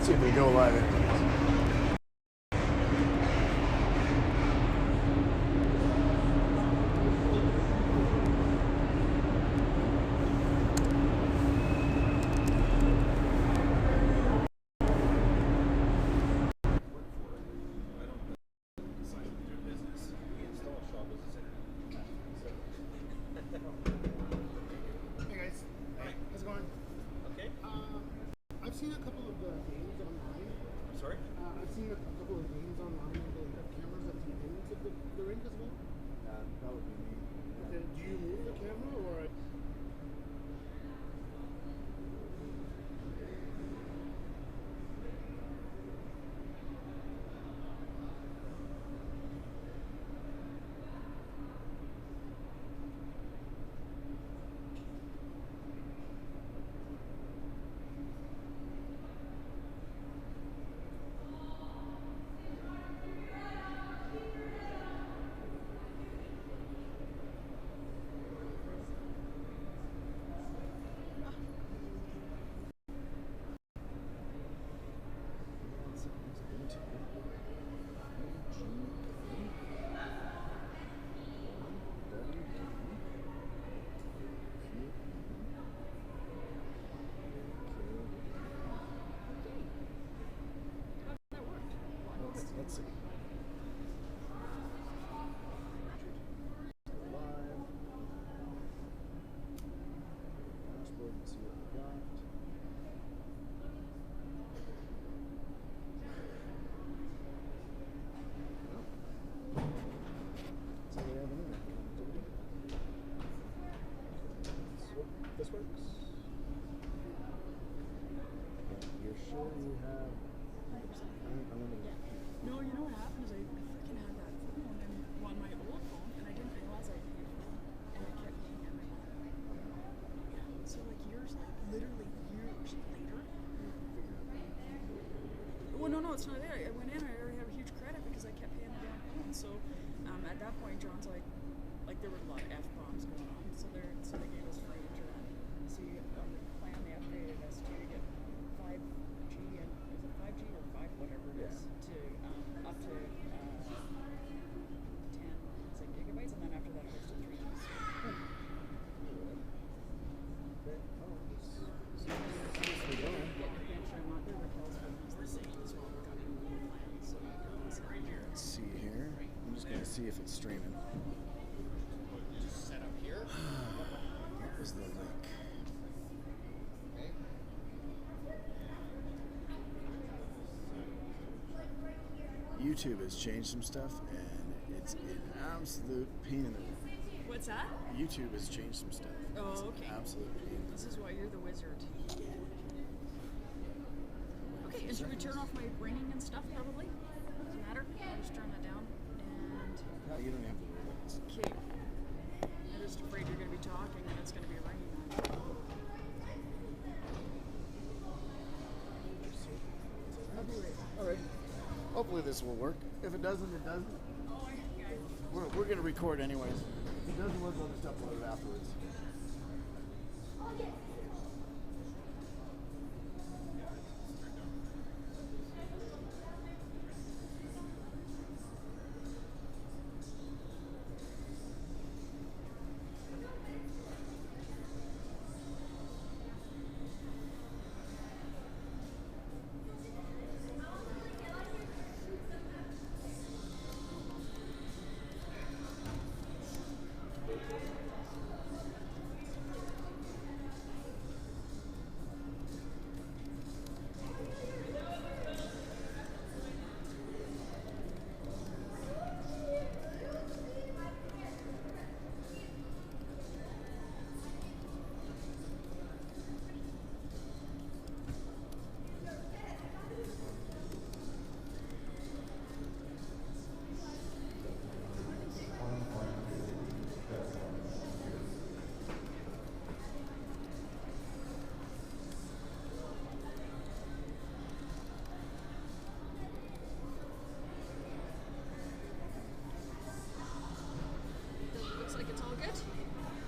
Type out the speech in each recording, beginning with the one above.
Let's see if they go live anyways. I've seen a couple of games online. Sorry? I've seen a couple of games online where they have cameras at the ends of the rink as well. That would be me. Okay, do you move the camera or? Let's see. Live. Dashboard and see what we got. So we have another activity. This works. You're sure you have unlimited? No, you know what happened is I freaking had that phone and on my old phone and I didn't realize I paid for it and I kept paying every month. Yeah, so like literally years later. Well, no, it's not there. I went in, I already have a huge credit because I kept paying the damn phone. So at that point, John's like there were a lot of F-bombs going on. So they gave us free internet. So on the plan, they upgraded us to get 5G and is it 5G or 5 whatever it is to up to 10 gigabytes, and then after that it goes to 3G. Let's see here. I'm just gonna see if it's streaming. Just set up here. What was the link? YouTube has changed some stuff, and it's an absolute pain in the. What's that? YouTube has changed some stuff. Oh, It's okay. an absolute pain. This is why you're the wizard. Okay, and should we turn off my ringing and stuff? Probably. Doesn't matter. I'll just turn that down. And No, you don't have to worry about this. okay. I'm just afraid you're going to be talking and it's going to be ringing on you. I'll be right back. All right. Hopefully this will work. If it doesn't, it doesn't. Oh, yeah. We're going to record anyways. If it doesn't work, we'll just upload it afterwards.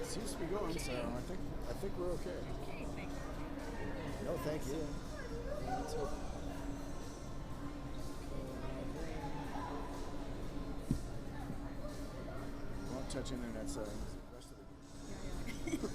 Seems to be going, so I think we're okay. Okay, thank you. No, thank you. Let's hope. touch internet settings. The rest of the game.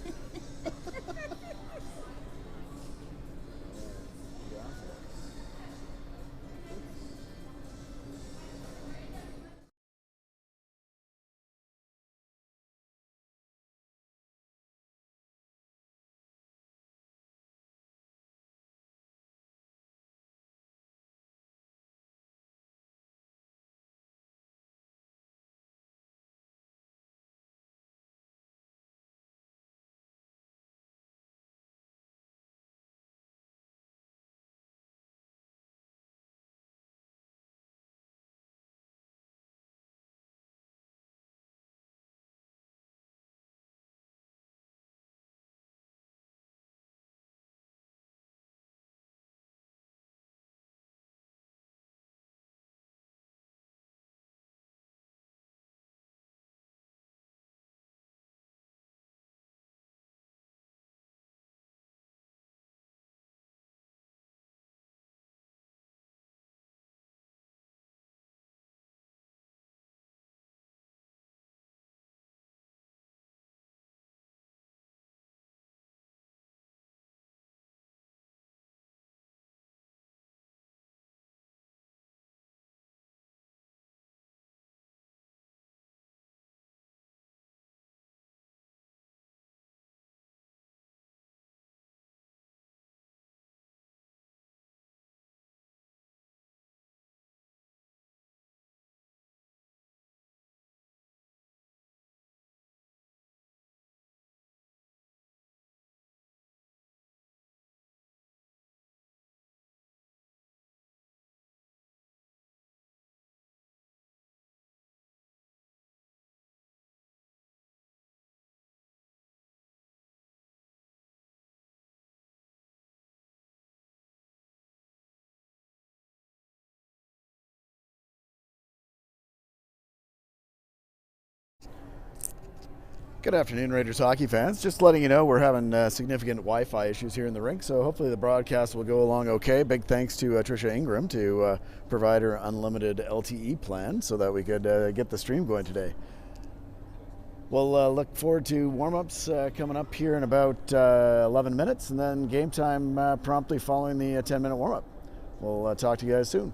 Good afternoon, Raiders hockey fans. Just letting you know we're having significant Wi-Fi issues here in the rink, so hopefully the broadcast will go along okay. Big thanks to Tricia Ingram to provide her unlimited LTE plan so that we could get the stream going today. We'll look forward to warm-ups coming up here in about 11 minutes, and then game time promptly following the 10-minute warm-up. We'll talk to you guys soon.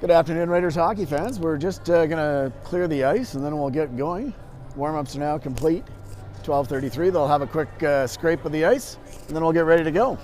Good afternoon, Raiders hockey fans. We're just going to clear the ice and then we'll get going. Warm-ups are now complete. 12:33. They'll have a quick scrape of the ice and then we'll get ready to go.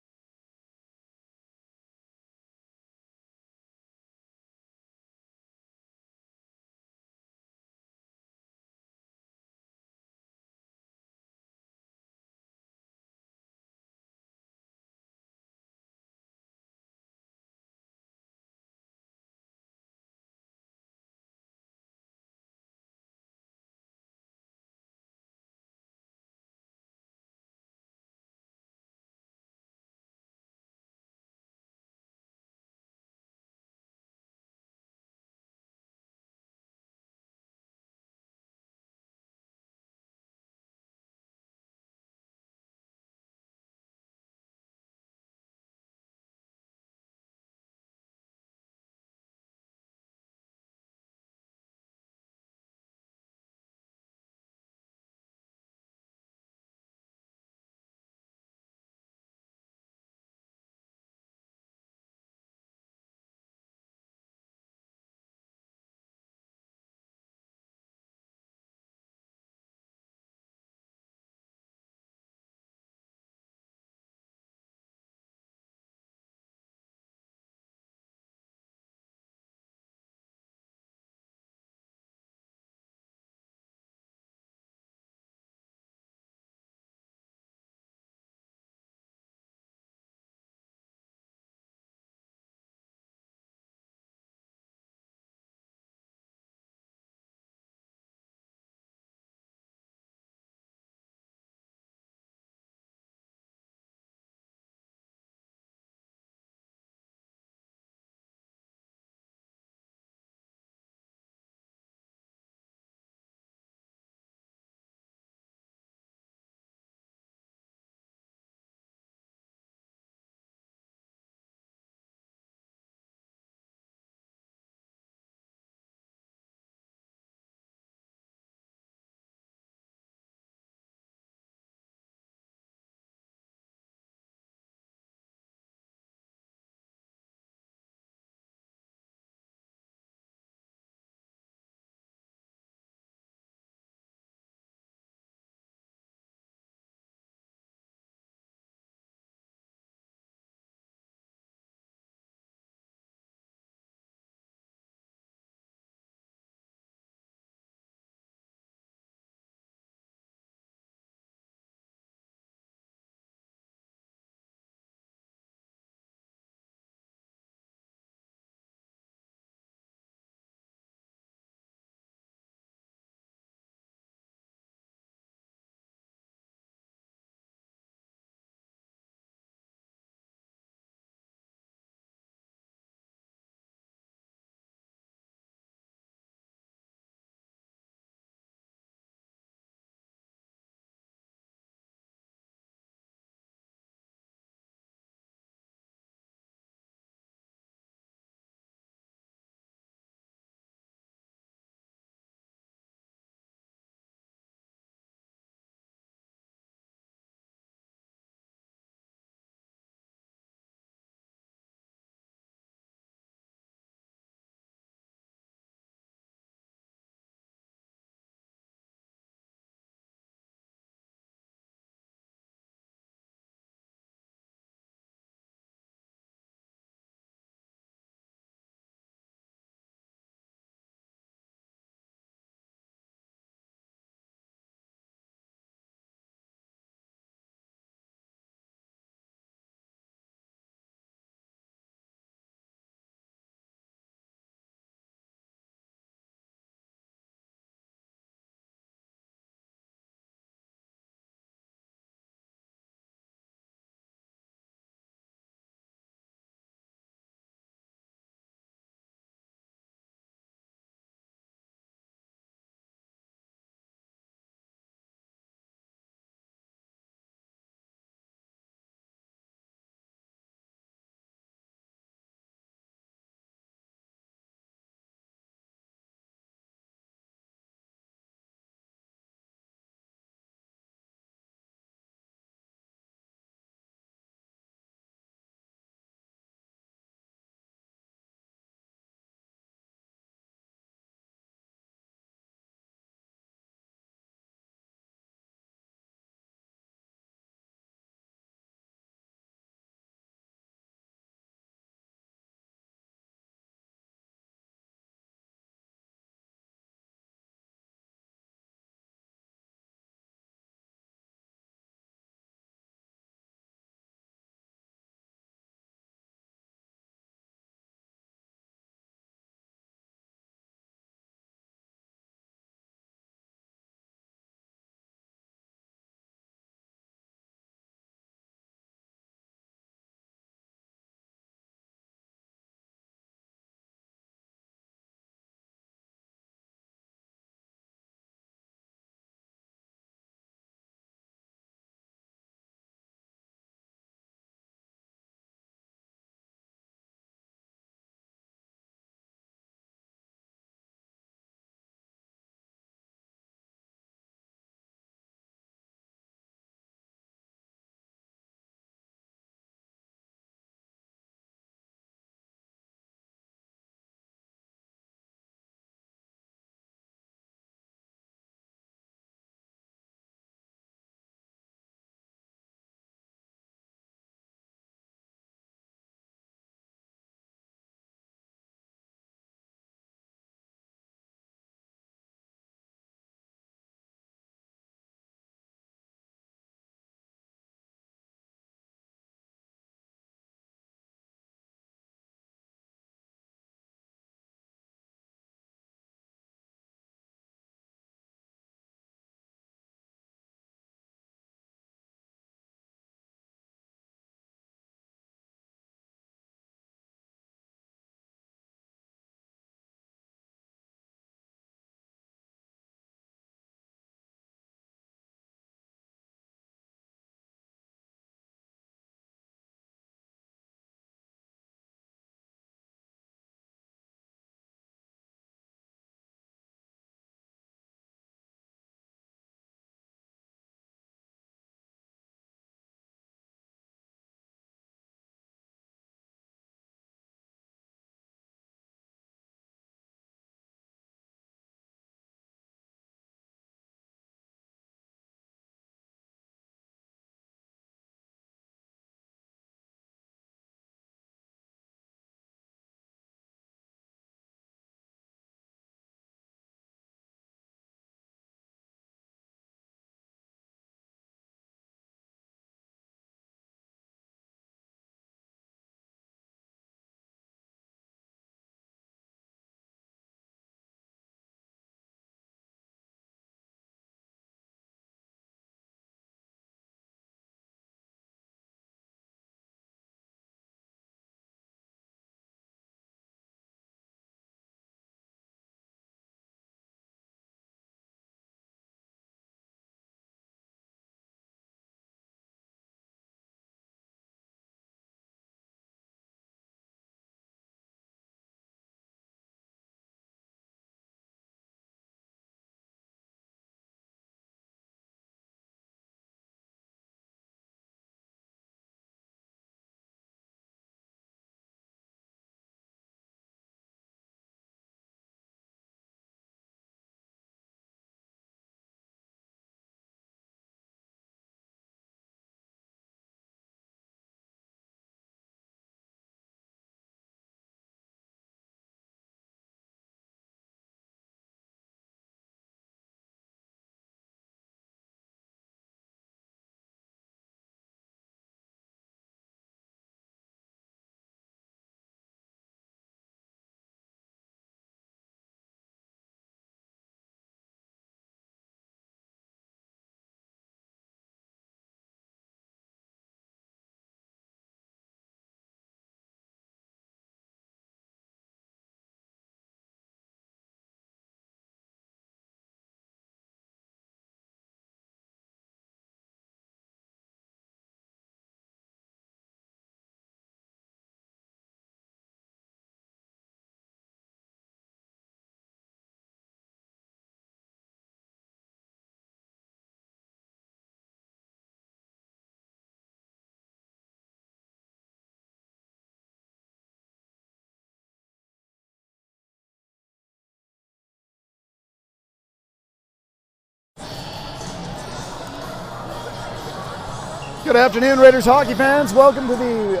Good afternoon, Raiders hockey fans. Welcome to the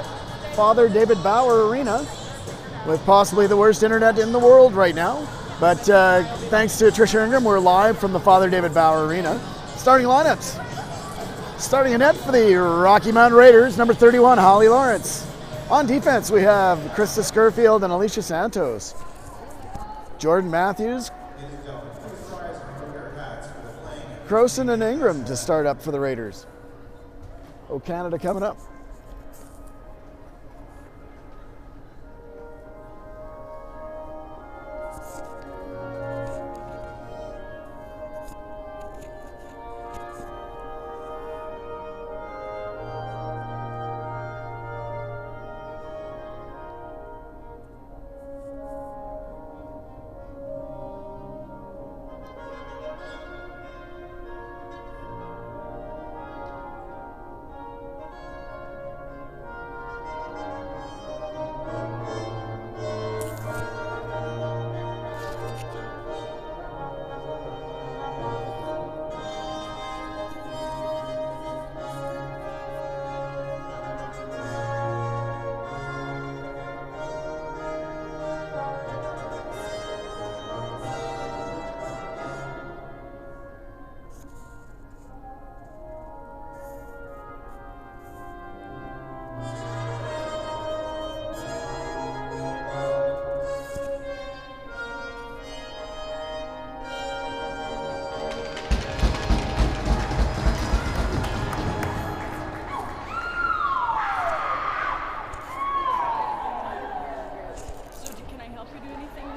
Father David Bauer Arena with possibly the worst internet in the world right now. But thanks to Tricia Ingram, we're live from the Father David Bauer Arena. Starting lineups. Starting a net for the Rocky Mountain Raiders, number 31, Holly Lawrence. On defense, we have Krista Scurfield and Alicia Santos. Jordan Matthews, Croson and Ingram to start up for the Raiders. Oh, Canada coming up.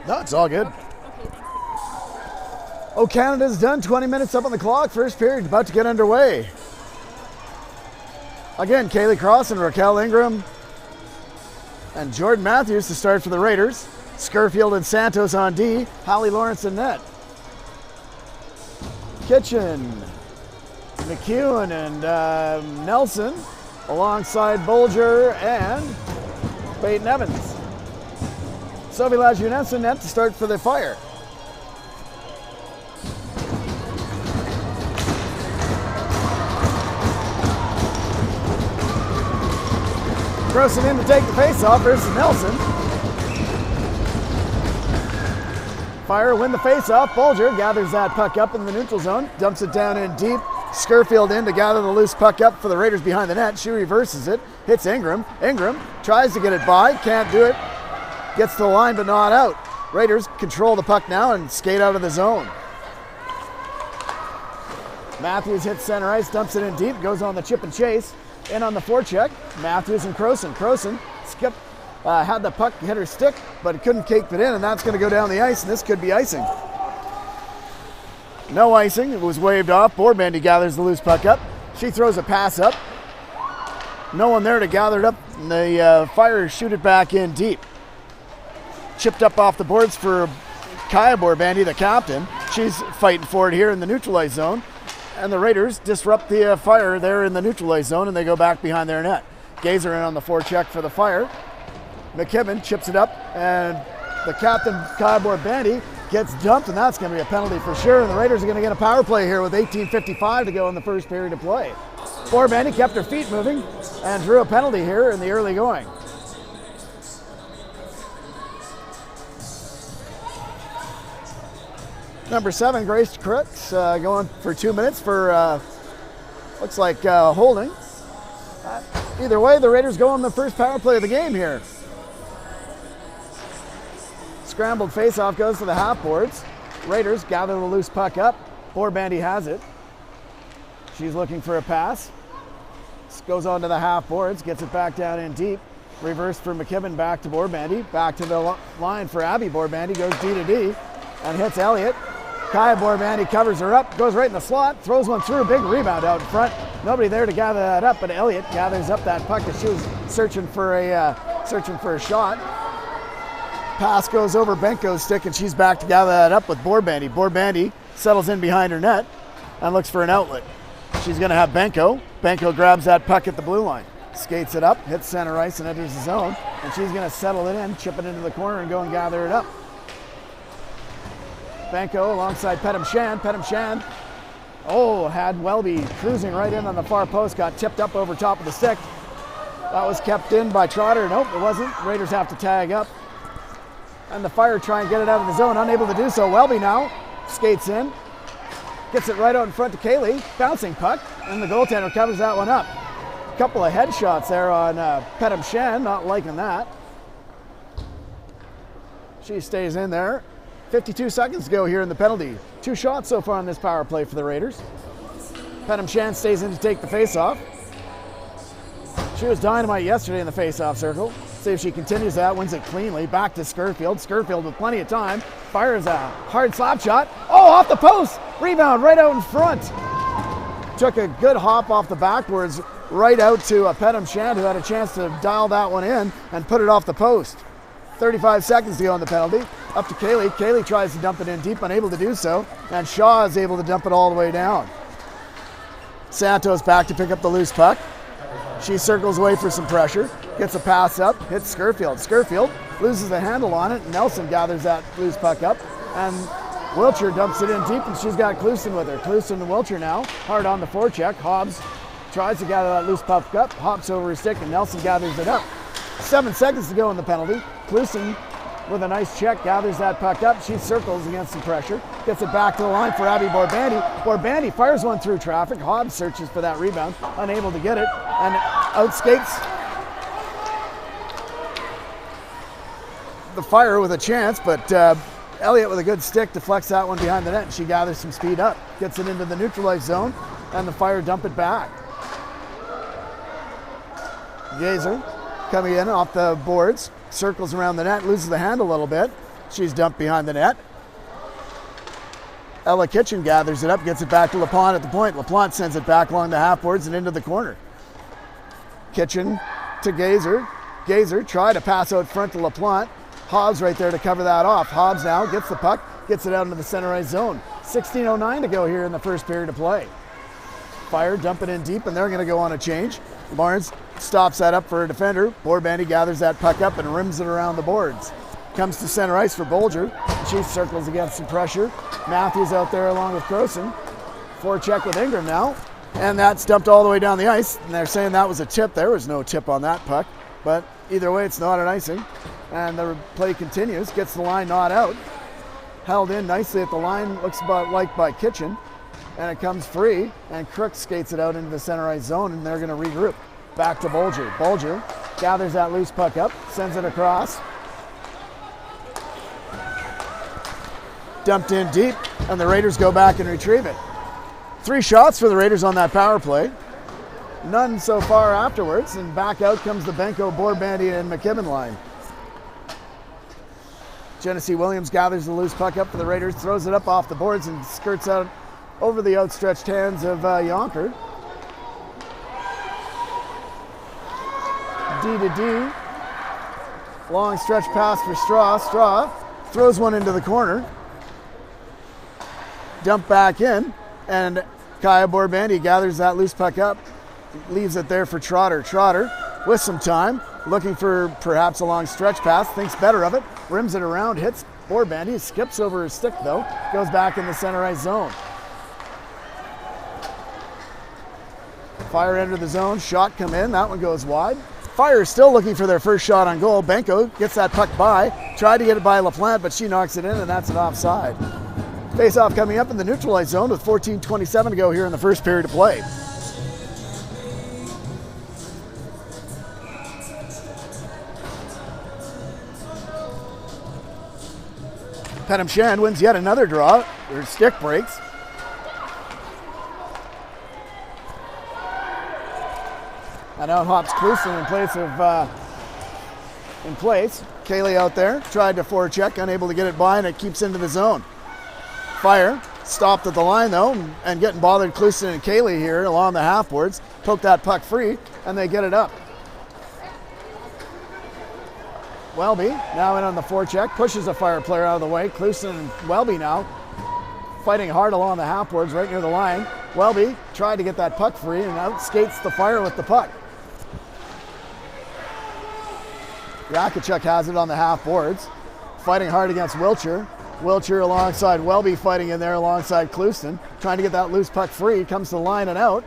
No, it's all good. Oh, Canada's done. 20 minutes up on the clock. First period about to get underway. Again, Kaylee Cross and Raquel Ingram and Jordan Matthews to start for the Raiders. Scurfield and Santos on D. Holly Lawrence in net. Kitchen, McEwen and Nelson alongside Bolger and Peyton Evans. Sophie Lajeunesse in net to start for the Fire. Croson in to take the face-off versus Nelson. Fire win the face-off. Bolger gathers that puck up in the neutral zone, dumps it down in deep. Scurfield in to gather the loose puck up for the Raiders behind the net. She reverses it, hits Ingram. Ingram tries to get it by, can't do it. Gets to the line but not out. Raiders control the puck now and skate out of the zone. Matthews hits center ice, dumps it in deep, goes on the chip and chase. In on the forecheck, Matthews and Croson. Croson had the puck hit her stick, but it couldn't keep it in, and that's going to go down the ice, and this could be icing. No icing, it was waved off. Bourbandy gathers the loose puck up. She throws a pass up. No one there to gather it up, and the Fire shoot it back in deep. Chipped up off the boards for Kaya Bourbandy, the captain. She's fighting for it here in the neutralized zone. And the Raiders disrupt the Fire there in the neutralized zone, and they go back behind their net. Gazer in on the forecheck for the Fire. McKibben chips it up, and the captain, Kaya Bourbandy, gets dumped, and that's going to be a penalty for sure. And the Raiders are going to get a power play here with 18:55 to go in the first period of play. Bourbandy kept her feet moving and drew a penalty here in the early going. Number 7, Grace Crooks, going for 2 minutes for, looks like holding. Either way, the Raiders go on the first power play of the game here. Scrambled faceoff goes to the half boards. Raiders gather the loose puck up. Bourbandy has it. She's looking for a pass. This goes on to the half boards, gets it back down in deep. Reverse for McKibben back to Bourbandy. Back to the line for Abby Bourbandy, goes D to D and hits Elliott. Kaya Bourbandy covers her up, goes right in the slot, throws one through, big rebound out in front. Nobody there to gather that up, but Elliott gathers up that puck that she was searching for a shot. Pass goes over Benko's stick, and she's back to gather that up with Bourbandy. Bourbandy settles in behind her net and looks for an outlet. She's going to have Benko. Benko grabs that puck at the blue line, skates it up, hits center ice, and enters the zone. And she's going to settle it in, chip it into the corner, and go and gather it up. Benko alongside Pettem Shan. Pettem Shan Oh, had Welby cruising right in on the far post, got tipped up over top of the stick. That was kept in by Trotter. Nope, it wasn't. Raiders have to tag up. And the Fire try and get it out of the zone, unable to do so. Welby now skates in, gets it right out in front to Kaylee, bouncing puck, and the goaltender covers that one up. A couple of headshots there on Petam Shan, not liking that. She stays in there. 52 seconds to go here in the penalty. 2 shots so far on this power play for the Raiders. Petam Shan stays in to take the face-off. She was dynamite yesterday in the face-off circle. See if she continues that, wins it cleanly. Back to Scurfield. Scurfield with plenty of time. Fires a hard slap shot. Oh, off the post! Rebound right out in front. Took a good hop off the backboards right out to Petam Shan, who had a chance to dial that one in and put it off the post. 35 seconds to go on the penalty. Up to Kaylee. Kaylee tries to dump it in deep, unable to do so. And Shaw is able to dump it all the way down. Santos back to pick up the loose puck. She circles away for some pressure. Gets a pass up, hits Scurfield. Scurfield loses the handle on it. Nelson gathers that loose puck up. And Wiltshire dumps it in deep, and she's got Klusen with her. Klusen and Wiltshire now. Hard on the forecheck. Hobbs tries to gather that loose puck up. Hops over his stick, and Nelson gathers it up. 7 seconds to go in the penalty. Klusen with a nice check gathers that puck up. She circles against some pressure. Gets it back to the line for Abby Borbandi. Borbandi fires one through traffic. Hobbs searches for that rebound. Unable to get it. And outskates the Fire with a chance, but Elliott with a good stick deflects that one behind the net, and she gathers some speed up. Gets it into the neutralized zone, and the Fire dump it back. Gazer coming in off the boards, circles around the net, loses the hand a little bit. She's dumped behind the net. Ella Kitchen gathers it up, gets it back to LaPlante at the point. LaPlante sends it back along the half boards and into the corner. Kitchen to Gazer. Gazer tried to pass out front to LaPlante. Hobbs right there to cover that off. Hobbs now gets the puck, gets it out into the center ice zone. 16:09 to go here in the first period of play. Fire dump it in deep, and they're going to go on a change. Lawrence stops that up for a defender. Borbandi gathers that puck up and rims it around the boards. Comes to center ice for Bolger. She circles against some pressure. Matthews out there along with Croson. Forecheck with Ingram now. And that's dumped all the way down the ice. And they're saying that was a tip. There was no tip on that puck. But either way, it's not an icing. And the play continues. Gets the line not out. Held in nicely at the line. Looks about like by Kitchen. And it comes free. And Crook skates it out into the center ice zone. And they're going to regroup. Back to Bolger. Bolger gathers that loose puck up. Sends it across. Dumped in deep. And the Raiders go back and retrieve it. 3 shots for the Raiders on that power play. None so far afterwards. And back out comes the Benko, Borbandi, and McKibben line. Genesee Williams gathers the loose puck up for the Raiders, throws it up off the boards and skirts out over the outstretched hands of Yonker. D to D. Long stretch pass for Straw. Straw throws one into the corner. Dump back in, and Kaya Borbandi gathers that loose puck up, leaves it there for Trotter. Trotter with some time, looking for perhaps a long stretch pass, thinks better of it, rims it around, hits Borbandi, skips over his stick though, goes back in the center ice zone. Fire enter the zone, shot come in, that one goes wide. Fire still looking for their first shot on goal. Benko gets that puck by, tried to get it by LaPlante, but she knocks it in, and that's an offside. Face-off coming up in the neutralized zone with 14:27 to go here in the first period of play. Petam Shan wins yet another draw. Her stick breaks. And out hops Klusen in place. Kaylee out there, tried to forecheck, unable to get it by, and it keeps into the zone. Fire stopped at the line though, and getting bothered Klusen and Kaylee here along the half boards. Poke that puck free, and they get it up. Welby now in on the forecheck, pushes a Fire player out of the way. Klusen and Welby now fighting hard along the half boards right near the line. Welby tried to get that puck free and outskates the Fire with the puck. Yakachuk has it on the half boards, fighting hard against Wiltshire. Wiltshire alongside Welby fighting in there alongside Clouston, trying to get that loose puck free. Comes to the line and out.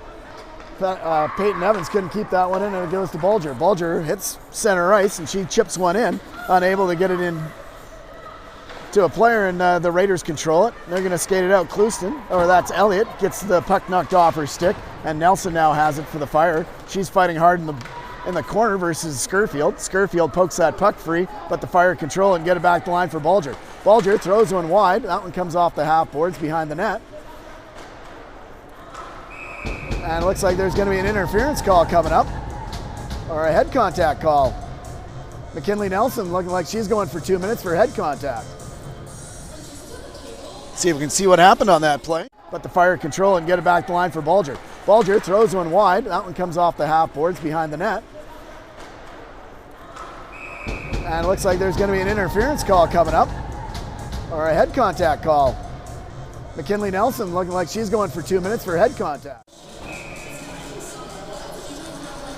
Peyton Evans couldn't keep that one in, and it goes to Bulger. Bulger hits center ice, and she chips one in, unable to get it in to a player, and the Raiders control it. They're going to skate it out. Clouston, or that's Elliott, gets the puck knocked off her stick, and Nelson now has it for the Fire. She's fighting hard in the corner versus Scurfield. Scurfield pokes that puck free, but the Fire control it and get it back the line for Bulger. Bulger throws one wide. That one comes off the half boards behind the net. And it looks like there's going to be an interference call coming up, or a head contact call. McKinley Nelson looking like she's going for 2 minutes for head contact. See if we can see what happened on that play. But the Fire control and get it back the line for Bulger. Bulger throws one wide. That one comes off the half boards behind the net. And it looks like there's going to be an interference call coming up, or a head contact call. McKinley Nelson looking like she's going for 2 minutes for head contact.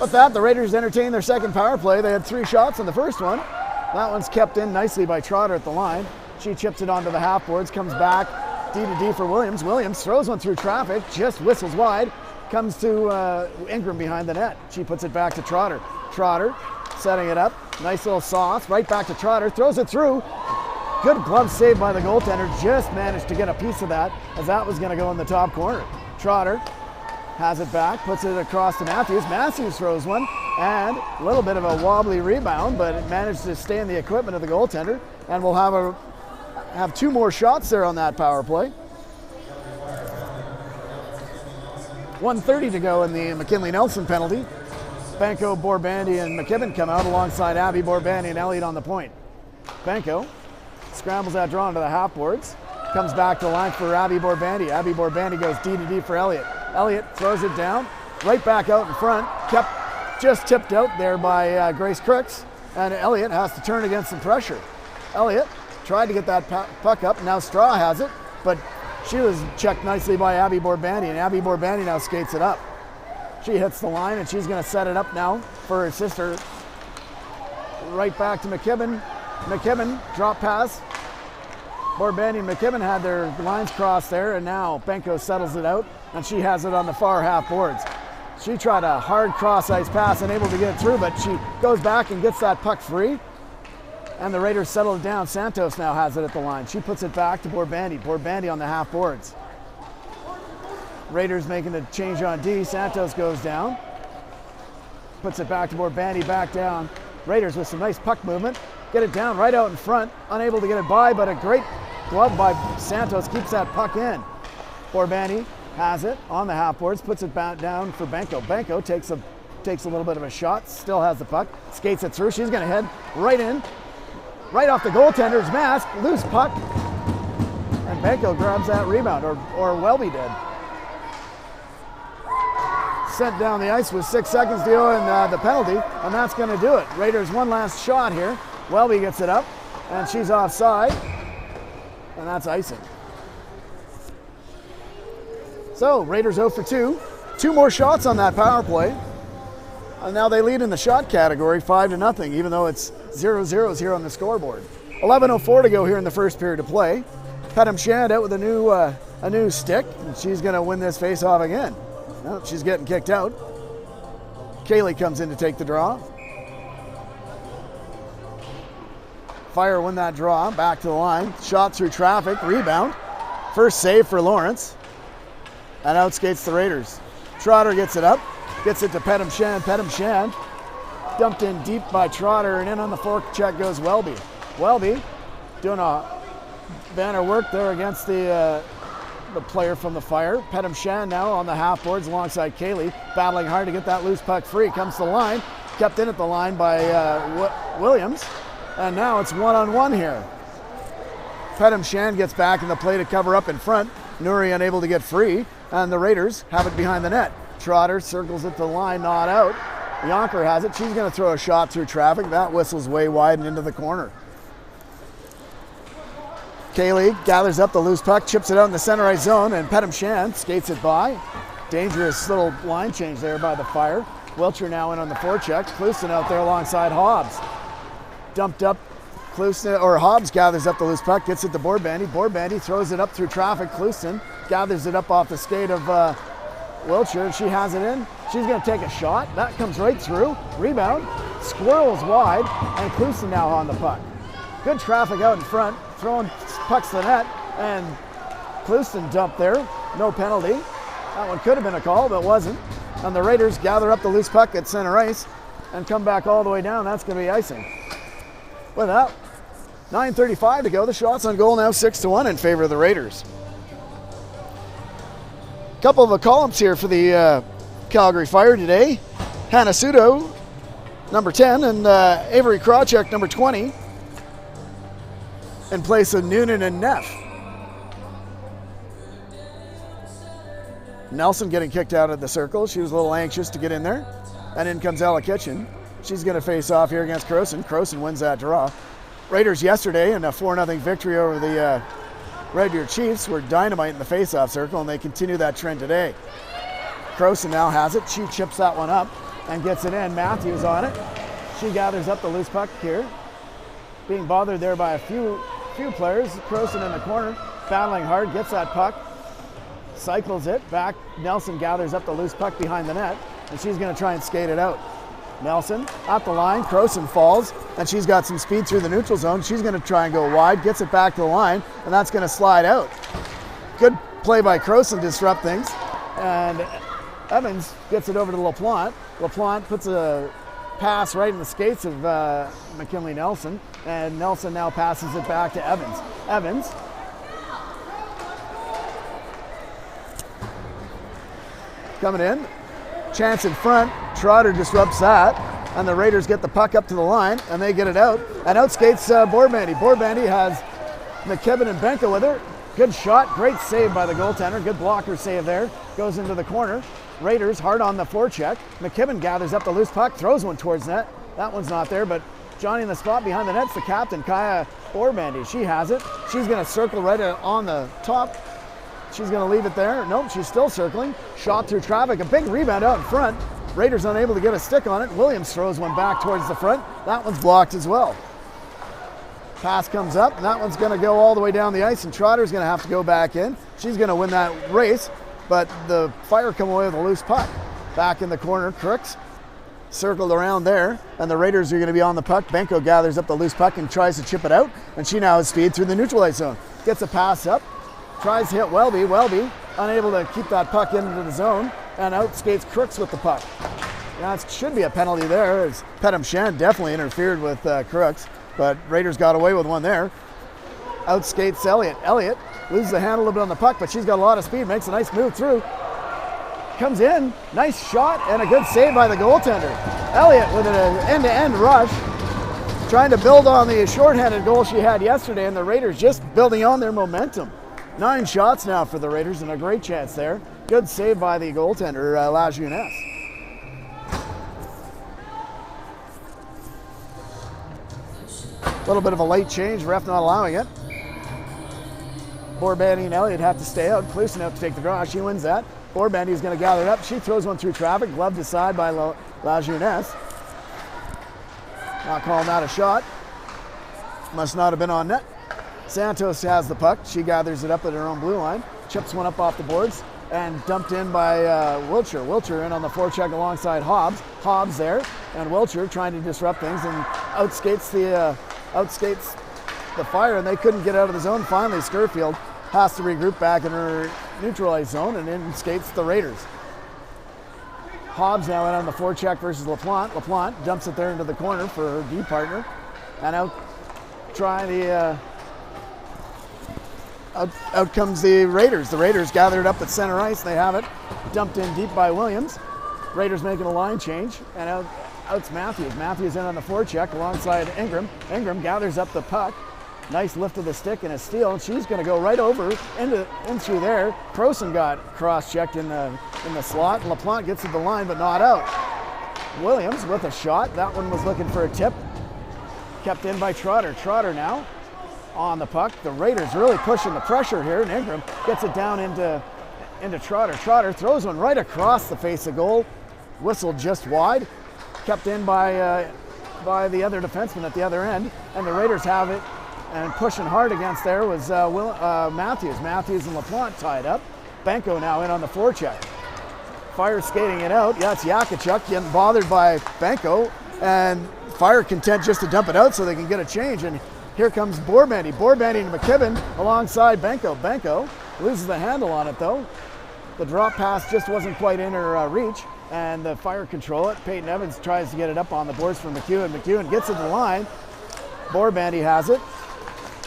With that, the Raiders entertain their second power play. They had 3 shots in the first one. That one's kept in nicely by Trotter at the line. She chips it onto the half boards, comes back, D to D for Williams. Williams throws one through traffic, just whistles wide, comes to Ingram behind the net. She puts it back to Trotter. Trotter setting it up, nice little sauce, right back to Trotter, throws it through. Good glove save by the goaltender, just managed to get a piece of that, as that was going to go in the top corner. Trotter has it back, puts it across to Matthews. Matthews throws one, and a little bit of a wobbly rebound, but it managed to stay in the equipment of the goaltender, and we'll have 2 more shots there on that power play. 1:30 to go in the McKinley Nelson penalty. Banco, Borbandi, and McKibben come out alongside Abby, Borbandi, and Elliott on the point. Banco scrambles that draw into the half boards, comes back to the line for Abby Borbandi. Abby Borbandi goes D to D for Elliott. Elliott throws it down, right back out in front, just tipped out there by Grace Crooks, and Elliott has to turn against some pressure. Elliott tried to get that puck up, now Straw has it, but she was checked nicely by Abby Borbandi, and Abby Borbandi now skates it up. She hits the line, and she's going to set it up now for her sister. Right back to McKibben. McKibben, drop pass. Borbandi and McKibben had their lines crossed there, and now Benko settles it out, and she has it on the far half boards. She tried a hard cross-ice pass, unable to get it through, but she goes back and gets that puck free, and the Raiders settle it down. Santos now has it at the line. She puts it back to Borbandi. Borbandi on the half boards. Raiders making the change on D. Santos goes down. Puts it back to Borbandi, back down. Raiders with some nice puck movement. Get it down right out in front. Unable to get it by, but a great glove by Santos keeps that puck in. Borbandi has it on the half boards, puts it back down for Benko. Benko takes a little bit of a shot, still has the puck, skates it through. She's going to head right in, right off the goaltender's mask, loose puck, and Benko grabs that rebound, or Welby did. Sent down the ice with 6 seconds to go in the penalty, and that's going to do it. Raiders one last shot here. Welby gets it up, and she's offside, and that's icing. So Raiders 0 for 2. 2 more shots on that power play, and now they lead in the shot category 5-0, even though it's 0-0 here on the scoreboard. 11:04 to go here in the first period of play. Pettem Shand out with a new stick, and she's going to win this face-off again. No, she's getting kicked out. Kaylee comes in to take the draw. Fire win that draw, back to the line. Shot through traffic, rebound. First save for Lawrence. And out skates the Raiders. Trotter gets it up, gets it to Pettem Shand. Pettem Shand dumped in deep by Trotter, and in on the fork check goes Welby. Welby doing a banner work there against the player from the Fire. Pettem Shand now on the half boards alongside Kaylee, battling hard to get that loose puck free. Comes to the line, kept in at the line by Williams, and now it's one-on-one here. Pettem Shand gets back in the play to cover up in front. Nuri unable to get free, and the Raiders have it behind the net. Trotter circles it to the line, not out. Yonker has it. She's going to throw a shot through traffic. That whistles way wide and into the corner. Kaylee gathers up the loose puck, chips it out in the center ice zone, and Pettem Shand skates it by. Dangerous little line change there by the Fire. Wiltshire now in on the forecheck. Clouston out there alongside Hobbs. Dumped up Hobbs gathers up the loose puck, gets it to Boardbandy. Boardbandy throws it up through traffic. Clouston gathers it up off the skate of Wiltshire. She has it in. She's going to take a shot. That comes right through. Rebound. Squirrels wide. And Clouston now on the puck. Good traffic out in front. Throwing pucks to the net. And Clouston dumped there. No penalty. That one could have been a call, but wasn't. And the Raiders gather up the loose puck at center ice and come back all the way down. That's going to be icing. With that, 9:35 to go. The shots on goal now 6-1 in favor of the Raiders. Couple of the columns here for the Calgary Fire today. Hannah Sudo, number 10, and Avery Krawczyk, number 20, in place of Noonan and Neff. Nelson getting kicked out of the circle. She was a little anxious to get in there. And in comes Ella Kitchen. She's going to face off here against Crowson. Crowson wins that draw. Raiders yesterday in a 4-0 victory over the Red Deer Chiefs were dynamite in the face-off circle, and they continue that trend today. Crowson now has it. She chips that one up and gets it in. Matthews on it. She gathers up the loose puck here. Being bothered there by a few players. Crowson in the corner, battling hard, gets that puck, cycles it back. Nelson gathers up the loose puck behind the net, and she's going to try and skate it out. Nelson at the line. Crowson falls, and she's got some speed through the neutral zone. She's going to try and go wide, gets it back to the line, and that's going to slide out. Good play by Crowson to disrupt things, and Evans gets it over to LaPlante. LaPlante puts a pass right in the skates of McKinley Nelson, and Nelson now passes it back to Evans. Evans coming in. Chance in front. Trotter disrupts that, and the Raiders get the puck up to the line, and they get it out. And out skates Boardbandy. Boardbandy has McKibben and Benka with her. Good shot. Great save by the goaltender. Good blocker save there. Goes into the corner. Raiders hard on the forecheck. McKibben gathers up the loose puck, throws one towards net. That one's not there, but Johnny in the spot behind the net's the captain, Kaya Boardbandy. She has it. She's going to circle right on the top. She's going to leave it there. Nope, she's still circling. Shot through traffic. A big rebound out in front. Raiders unable to get a stick on it. Williams throws one back towards the front. That one's blocked as well. Pass comes up, and that one's going to go all the way down the ice, and Trotter's going to have to go back in. She's going to win that race, but the Fire come away with a loose puck. Back in the corner, Crooks circled around there, and the Raiders are going to be on the puck. Benko gathers up the loose puck and tries to chip it out, and she now has speed through the neutral ice zone. Gets a pass up, tries to hit Welby. Welby unable to keep that puck into the zone, and out skates Crooks with the puck. That should be a penalty there, as Pettam Shan definitely interfered with Crooks, but Raiders got away with one there. Out skates Elliott. Elliott loses the hand a little bit on the puck, but she's got a lot of speed, makes a nice move through. Comes in, nice shot, and a good save by the goaltender. Elliott with an end-to-end rush, trying to build on the shorthanded goal she had yesterday, and the Raiders just building on their momentum. 9 shots now for the Raiders, and a great chance there. Good save by the goaltender, La Jeunesse. A little bit of a late change, ref not allowing it. Boardbandy and Elliott have to stay out. Clouston have to take the draw. She wins that. Boardbandy is going to gather it up. She throws one through traffic, gloved aside by La Jeunesse. Not calling that a shot. Must not have been on net. Santos has the puck. She gathers it up at her own blue line, chips one up off the boards, and dumped in by Wiltshire. Wiltshire in on the forecheck alongside Hobbs. Hobbs there, and Wiltshire trying to disrupt things and outskates the Fire, and they couldn't get out of the zone. Finally, Scurfield has to regroup back in her neutralized zone, and in skates the Raiders. Hobbs now in on the forecheck versus LaPlante. LaPlante dumps it there into the corner for her D partner, and out comes the Raiders. The Raiders gather it up at center ice. They have it dumped in deep by Williams. Raiders making a line change, and out's Matthews. Matthews in on the forecheck alongside Ingram. Ingram gathers up the puck. Nice lift of the stick and a steal, and she's going to go right over in through there. Crowson got cross-checked in the slot. LaPlante gets to the line, but not out. Williams with a shot. That one was looking for a tip. Kept in by Trotter. Trotter now on the puck. The Raiders really pushing the pressure here, and Ingram gets it down into Trotter. Trotter throws one right across the face of goal. Whistled just wide. Kept in by by the other defenseman at the other end, and the Raiders have it, and pushing hard against there was Matthews. Matthews and LaPlante tied up. Benko now in on the forecheck. Fire skating it out. Yeah, it's Yakachuk getting bothered by Benko, and Fire content just to dump it out so they can get a change. And here comes Borbandy. Borbandy to McKibben alongside Benko. Benko loses the handle on it though. The drop pass just wasn't quite in her reach, and the Fire control it. Peyton Evans tries to get it up on the boards from McEwen. McEwen gets it to the line. Borbandy has it,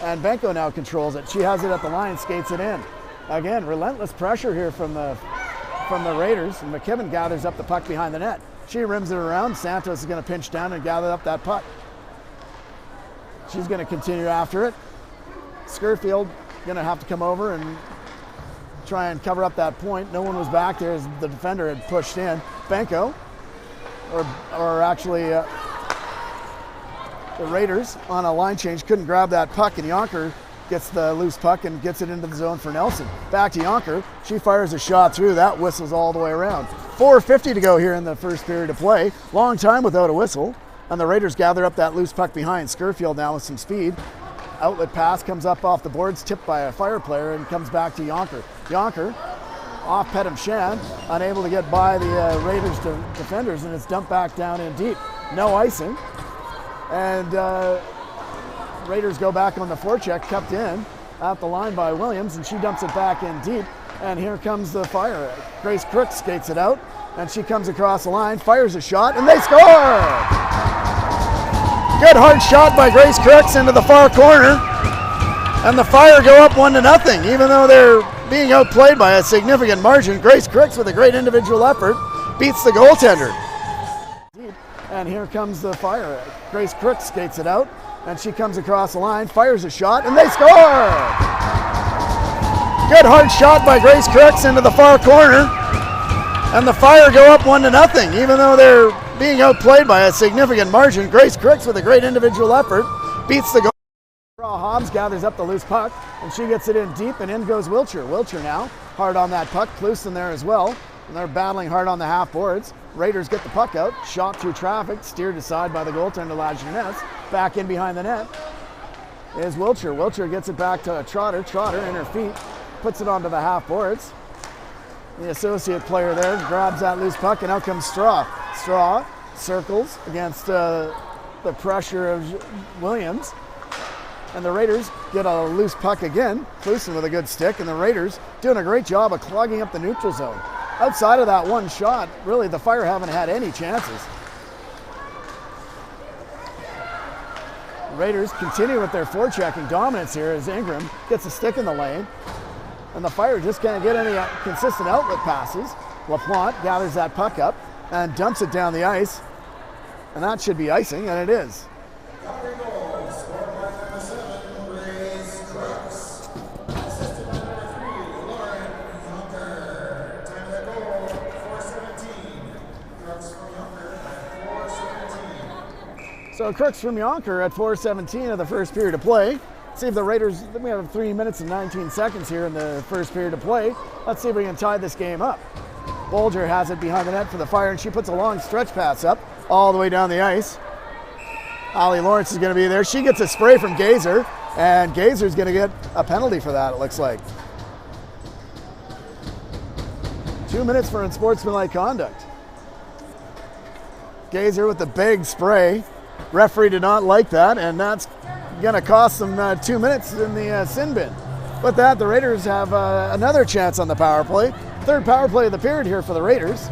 and Benko now controls it. She has it at the line, skates it in. Again, relentless pressure here from the Raiders, and McKibben gathers up the puck behind the net. She rims it around. Santos is going to pinch down and gather up that puck. She's going to continue after it. Scurfield going to have to come over and try and cover up that point. No one was back there as the defender had pushed in. Benko, or actually the Raiders on a line change couldn't grab that puck, and Yonker gets the loose puck and gets it into the zone for Nelson. Back to Yonker. She fires a shot through. That whistles all the way around. 4:50 to go here in the first period of play. Long time without a whistle. And the Raiders gather up that loose puck behind. Scurfield now with some speed. Outlet pass comes up off the boards, tipped by a Fire player, and comes back to Yonker. Yonker off Pedham Shan, unable to get by the Raiders defenders, and it's dumped back down in deep. No icing. And Raiders go back on the forecheck, kept in at the line by Williams, and she dumps it back in deep. And here comes the Fire. Grace Crooks skates it out, and she comes across the line, fires a shot, and they score! Good hard shot by Grace Crooks into the far corner, and the Fire go up 1-0, even though they're being outplayed by a significant margin. Grace Crooks, with a great individual effort, beats the goaltender. And here comes the Fire. Grace Crooks skates it out, and she comes across the line, fires a shot, and they score! Good hard shot by Grace Crooks into the far corner, and the Fire go up 1-0, even though they're being outplayed by a significant margin. Grace Crooks, with a great individual effort, beats the goal. Hobbs gathers up the loose puck, and she gets it in deep, and in goes Wiltshire. Wiltshire now hard on that puck, Clouston there as well, and they're battling hard on the half boards. Raiders get the puck out, shot through traffic, steered aside by the goaltender Lajeunesse. Back in behind the net is Wiltshire. Wiltshire gets it back to Trotter. Trotter in her feet, puts it onto the half boards. The associate player there grabs that loose puck, and out comes Straw. Straw circles against the pressure of Williams, and the Raiders get a loose puck again. Clouston with a good stick, and the Raiders doing a great job of clogging up the neutral zone. Outside of that one shot, really the Fire haven't had any chances. Raiders continue with their forechecking dominance here as Ingram gets a stick in the lane, and the Fire just can't get any consistent outlet passes. LaPlante gathers that puck up and dumps it down the ice, and that should be icing, and it is. So Crooks from Yonker at 4:17 of the first period of play. See if the Raiders, we have 3 minutes and 19 seconds here in the first period of play. Let's see if we can tie this game up. Bolger has it behind the net for the Fire, and she puts a long stretch pass up all the way down the ice. Ollie Lawrence is going to be there. She gets a spray from Gazer, and Gazer's going to get a penalty for that, it looks like. 2 minutes for unsportsmanlike conduct. Gazer with the big spray. Referee did not like that, and that's going to cost them 2 minutes in the sin bin. With that, the Raiders have another chance on the power play. Third power play of the period here for the Raiders.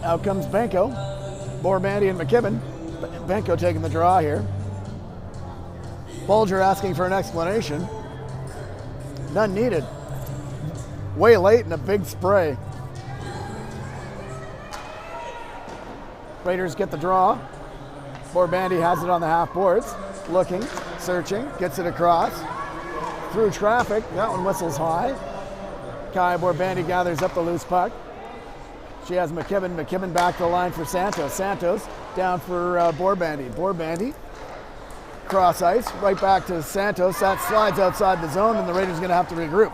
Out comes Benko. Borbandy and McKibben. Benko taking the draw here. Bolger asking for an explanation. None needed. Way late and a big spray. Raiders get the draw. Borbandy has it on the half boards. Looking, searching, gets it across. Through traffic, that one whistles high. Kai Borbandy gathers up the loose puck. She has McKibben. McKibben back to the line for Santos. Santos down for Borbandy. Borbandy, cross ice, right back to Santos. That slides outside the zone, and the Raiders are going to have to regroup.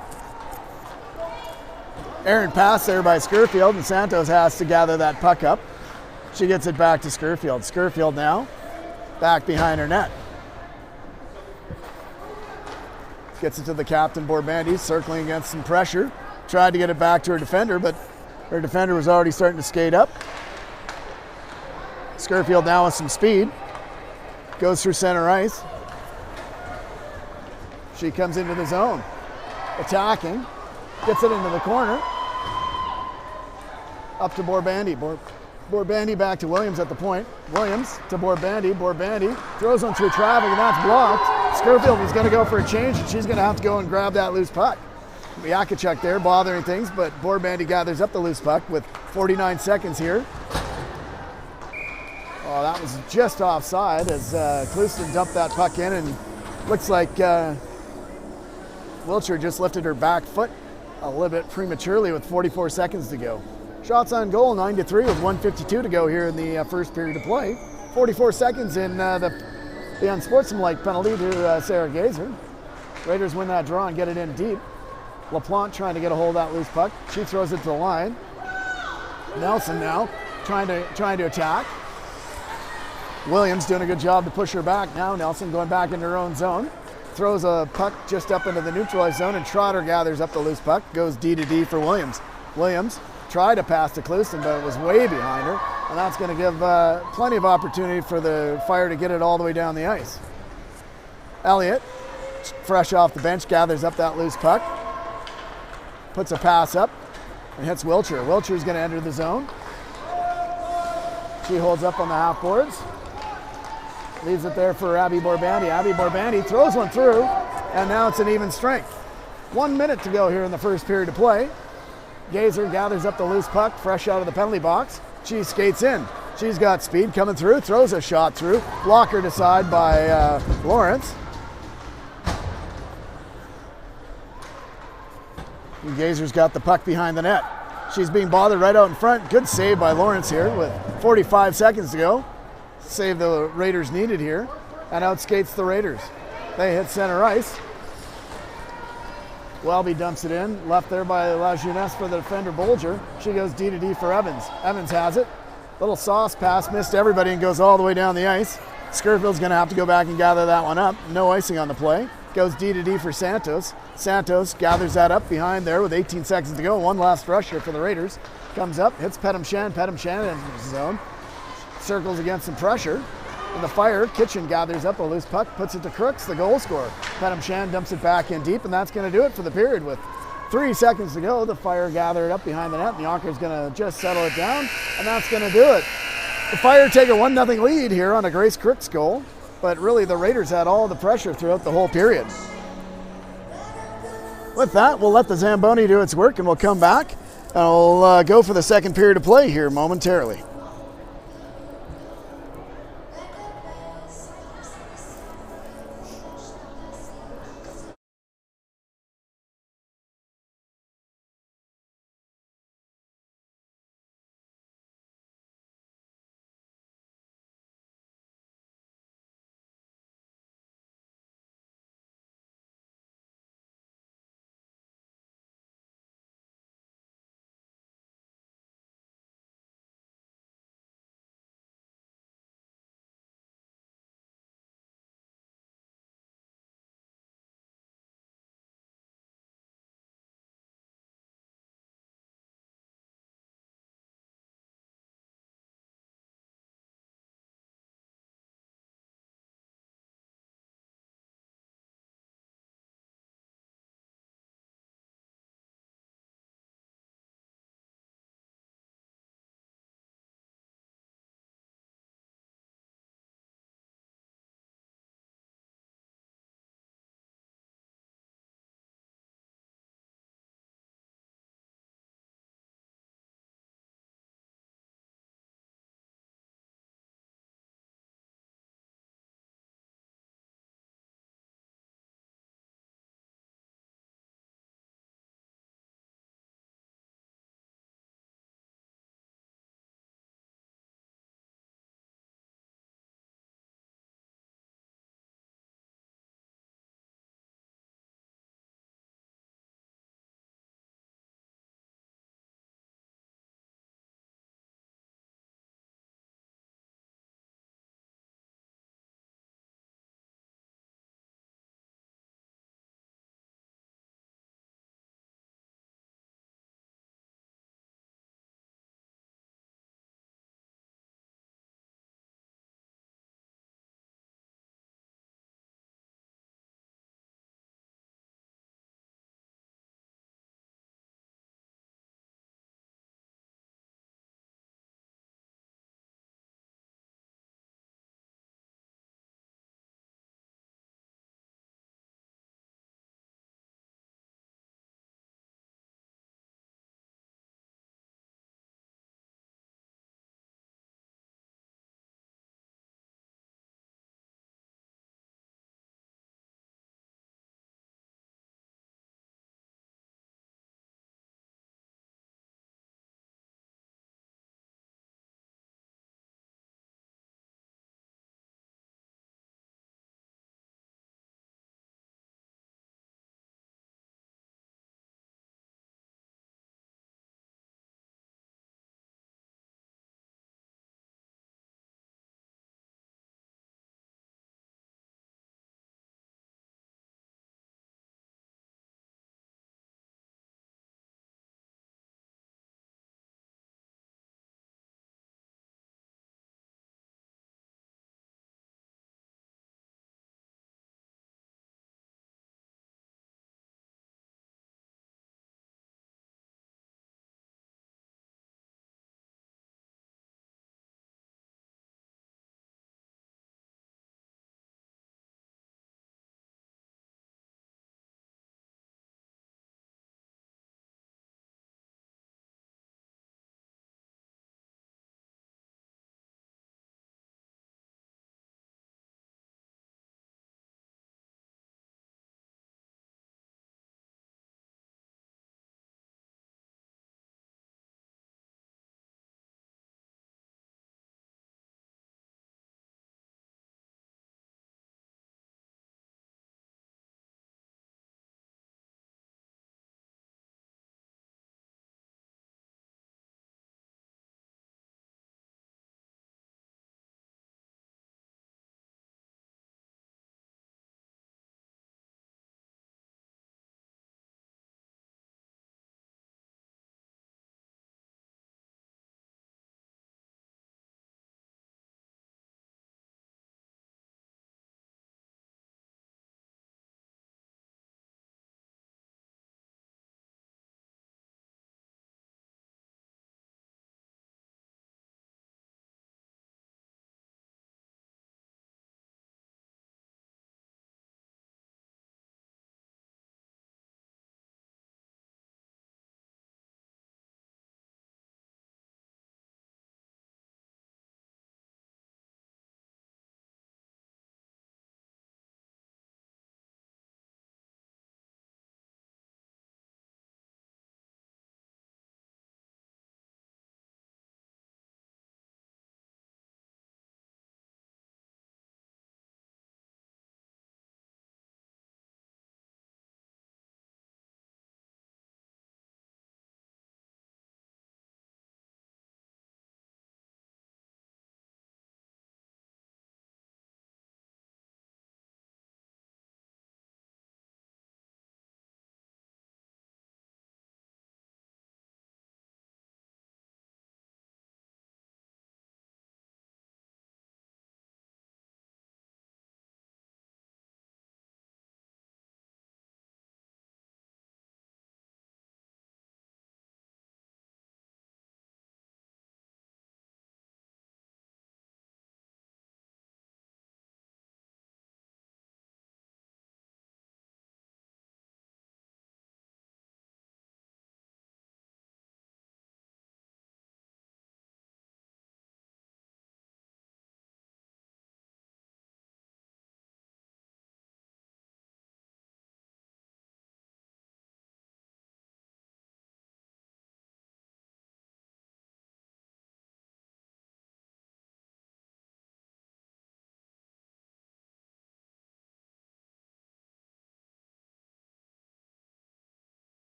Errant pass there by Scurfield, and Santos has to gather that puck up. She gets it back to Scurfield. Scurfield now back behind her net. Gets it to the captain, Borbandi, circling against some pressure. Tried to get it back to her defender, but her defender was already starting to skate up. Scurfield now with some speed. Goes through center ice. She comes into the zone. Attacking. Gets it into the corner. Up to Borbandi. Borbandi back to Williams at the point. Williams to Borbandi. Borbandi throws one through traffic, and that's blocked. Scurfield is going to go for a change, and she's going to have to go and grab that loose puck. Yakachuk there bothering things, but Borbandi gathers up the loose puck with 49 seconds here. Oh, that was just offside as Clouston dumped that puck in, and looks like Wiltshire just lifted her back foot a little bit prematurely with 44 seconds to go. Shots on goal, 9-3 with 1:52 to go here in the first period of play. 44 seconds in the unsportsmanlike penalty to Sarah Gazer. Raiders win that draw and get it in deep. LaPlante trying to get a hold of that loose puck. She throws it to the line. Nelson now trying to attack. Williams doing a good job to push her back. Now Nelson going back into her own zone. Throws a puck just up into the neutralized zone, and Trotter gathers up the loose puck. Goes D-to-D for Williams. Williams tried to pass to Clouston, but it was way behind her, and that's going to give plenty of opportunity for the Fire to get it all the way down the ice. Elliott, fresh off the bench, gathers up that loose puck. Puts a pass up and hits Wiltshire. Wiltshire's going to enter the zone. She holds up on the half boards. Leaves it there for Abby Borbandi. Abby Borbandi throws one through, and now it's an even strength. 1 minute to go here in the first period of play. Gazer gathers up the loose puck, fresh out of the penalty box. She skates in. She's got speed coming through, throws a shot through. Blockered aside by Lawrence. And Gazer's got the puck behind the net. She's being bothered right out in front. Good save by Lawrence here with 45 seconds to go. Save the Raiders needed here, and outskates the Raiders. They hit center ice. Welby dumps it in, left there by La Jeunesse for the defender Bolger. She goes D-to-D for Evans. Evans has it. Little sauce pass, missed everybody and goes all the way down the ice. Scurfield's gonna have to go back and gather that one up. No icing on the play. Goes D-to-D for Santos. Santos gathers that up behind there with 18 seconds to go. One last rush here for the Raiders. Comes up, hits Pettimshan. Pettimshan enters the zone. Circles against some pressure. And the Fire, Kitchen gathers up a loose puck, puts it to Crooks, the goal scorer. Pettimshan dumps it back in deep, and that's going to do it for the period. With 3 seconds to go, the Fire gather it up behind the net, and the Yonkers going to just settle it down, and that's going to do it. The Fire take a 1-0 lead here on a Grace Crooks goal, but really the Raiders had all the pressure throughout the whole period. With that, we'll let the Zamboni do its work, and we'll come back, and we'll go for the second period of play here momentarily.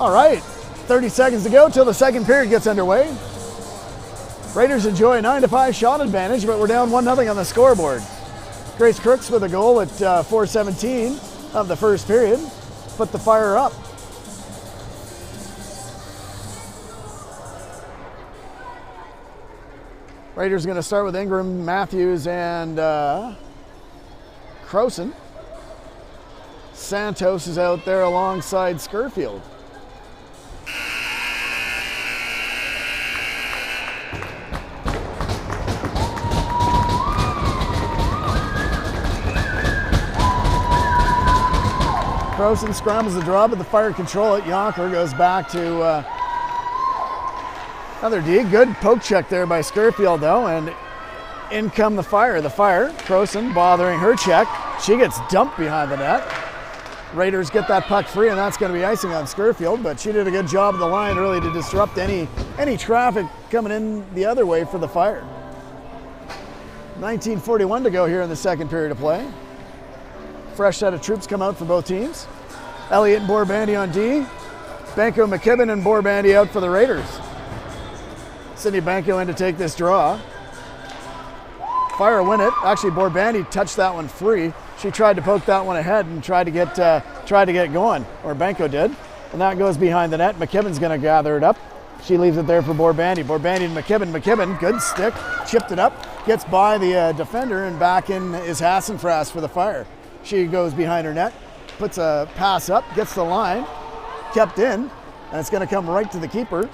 All right, 30 seconds to go till the second period gets underway. Raiders enjoy a 9-5 shot advantage, but we're down 1-0 on the scoreboard. Grace Crooks with a goal at 4:17 of the first period put the Fire up. Raiders going to start with Ingram, Matthews, and Croson. Santos is out there alongside Scurfield. Croson scrambles the draw, but the Fire control it. Yonker goes back to another D. Good poke check there by Scurfield, though, and in come the Fire. The Fire, Croson bothering her check. She gets dumped behind the net. Raiders get that puck free, and that's going to be icing on Scurfield, but she did a good job of the line really to disrupt any traffic coming in the other way for the Fire. 19:41 to go here in the second period of play. Fresh set of troops come out for both teams. Elliott and Borbandy on D. Banco, McKibben, and Borbandy out for the Raiders. Sydney Banco in to take this draw. Fire win it. Actually, Borbandy touched that one free. She tried to poke that one ahead and tried to get going, or Banco did. And that goes behind the net. McKibben's going to gather it up. She leaves it there for Borbandy. Borbandy and McKibben. McKibben, good stick, chipped it up, gets by the defender, and back in is Hassenfras for the Fire. She goes behind her net, puts a pass up, gets the line, kept in, and it's going to come right to the keeper.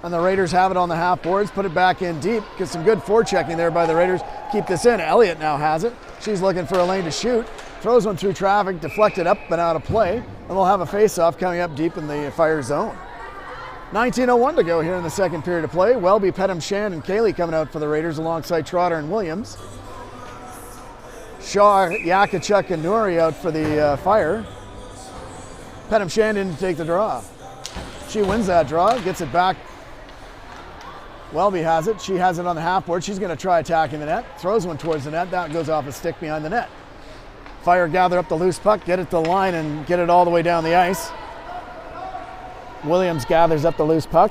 And the Raiders have it on the half boards, put it back in deep. Get some good forechecking there by the Raiders. Keep this in. Elliott now has it. She's looking for a lane to shoot. Throws one through traffic, deflected up and out of play. And they'll have a face-off coming up deep in the Fire zone. 19:01 to go here in the second period of play. Welby, Pettem, Shan, and Cayley coming out for the Raiders alongside Trotter and Williams. Shaw, Yakachuk, and Nuri out for the Fire. Pettem Shan in to take the draw. She wins that draw, gets it back. Welby has it. She has it on the half board. She's going to try attacking the net. Throws one towards the net. That goes off a stick behind the net. Fire gather up the loose puck, get it to the line, and get it all the way down the ice. Williams gathers up the loose puck,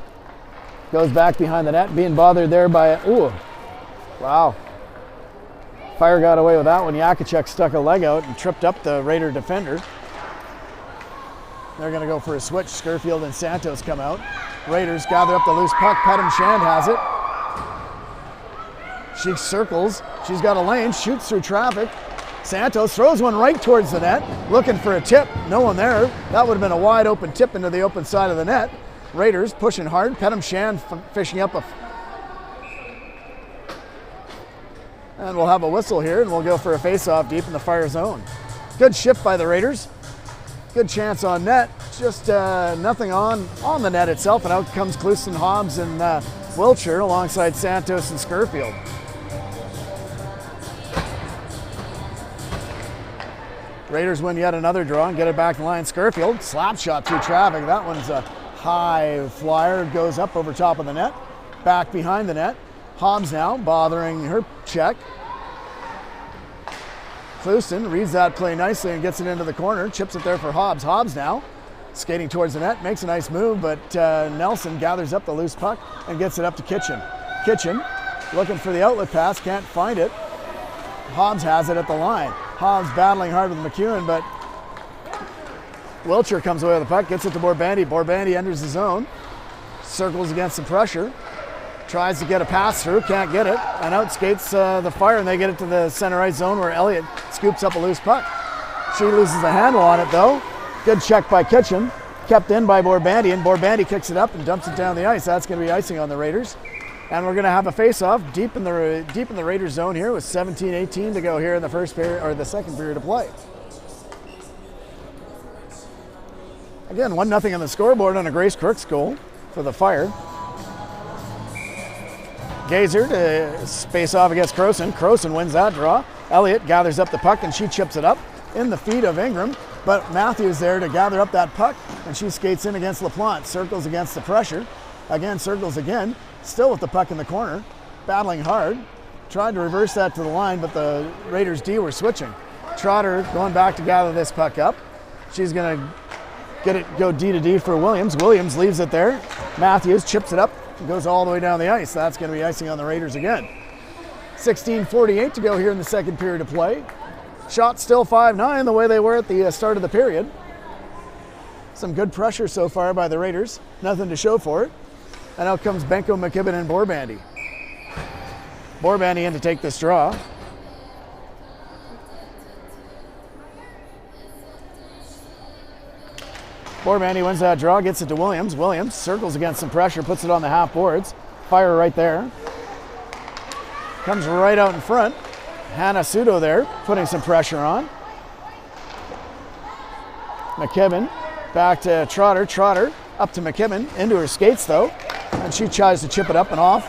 goes back behind the net, being bothered there by, ooh, wow. Fire got away with that one. Yakachuk stuck a leg out and tripped up the Raider defender. They're going to go for a switch. Scurfield and Santos come out. Raiders gather up the loose puck. Pettem Shand has it. She circles. She's got a lane, shoots through traffic. Santos throws one right towards the net, looking for a tip. No one there. That would have been a wide open tip into the open side of the net. Raiders pushing hard. Pettem Shand fishing up and we'll have a whistle here, and we'll go for a face-off deep in the Fire zone. Good shift by the Raiders. Good chance on net. Just nothing on the net itself, and out comes Cluson, Hobbs, and Wiltshire alongside Santos and Scurfield. Raiders win yet another draw and get it back the line. Scurfield, slap shot through traffic. That one's a high flyer, goes up over top of the net, back behind the net. Hobbs now bothering her check. Cluson reads that play nicely and gets it into the corner, chips it there for Hobbs. Hobbs now skating towards the net, makes a nice move, but Nelson gathers up the loose puck and gets it up to Kitchen. Kitchen looking for the outlet pass, can't find it. Hobbs has it at the line. Hobbs battling hard with McEwen, but Wiltshire comes away with the puck, gets it to Borbandy. Borbandy enters the zone, circles against the pressure, tries to get a pass through, can't get it, and out skates the Fire, and they get it to the center ice zone where Elliott scoops up a loose puck. She loses the handle on it though. Good check by Kitchen, kept in by Borbandy, and Borbandy kicks it up and dumps it down the ice. That's going to be icing on the Raiders. And we're going to have a face-off deep in the Raiders zone here with 17:18 to go here in the first period, or the second period of play. Again, 1-0 on the scoreboard on a Grace Crooks goal for the Fire. Gazer to space off against Croson. Croson wins that draw. Elliott gathers up the puck and she chips it up in the feet of Ingram, but Matthews there to gather up that puck, and she skates in against LaPlante, circles against the pressure, again circles again, still with the puck in the corner, battling hard, tried to reverse that to the line, but the Raiders D were switching. Trotter going back to gather this puck up. She's going to get it, go D to D for Williams. Williams leaves it there. Matthews chips it up and goes all the way down the ice. That's going to be icing on the Raiders again. 16:48 to go here in the second period of play. Shots still 5-9 the way they were at the start of the period. Some good pressure so far by the Raiders. Nothing to show for it. And out comes Benko, McKibben, and Borbandy. Borbandy in to take this draw. Borbandy wins that draw, gets it to Williams. Williams circles against some pressure, puts it on the half boards. Fire right there. Comes right out in front. Hannah Sudo there, putting some pressure on. McKibben back to Trotter. Trotter up to McKibben, into her skates though. And she tries to chip it up and off.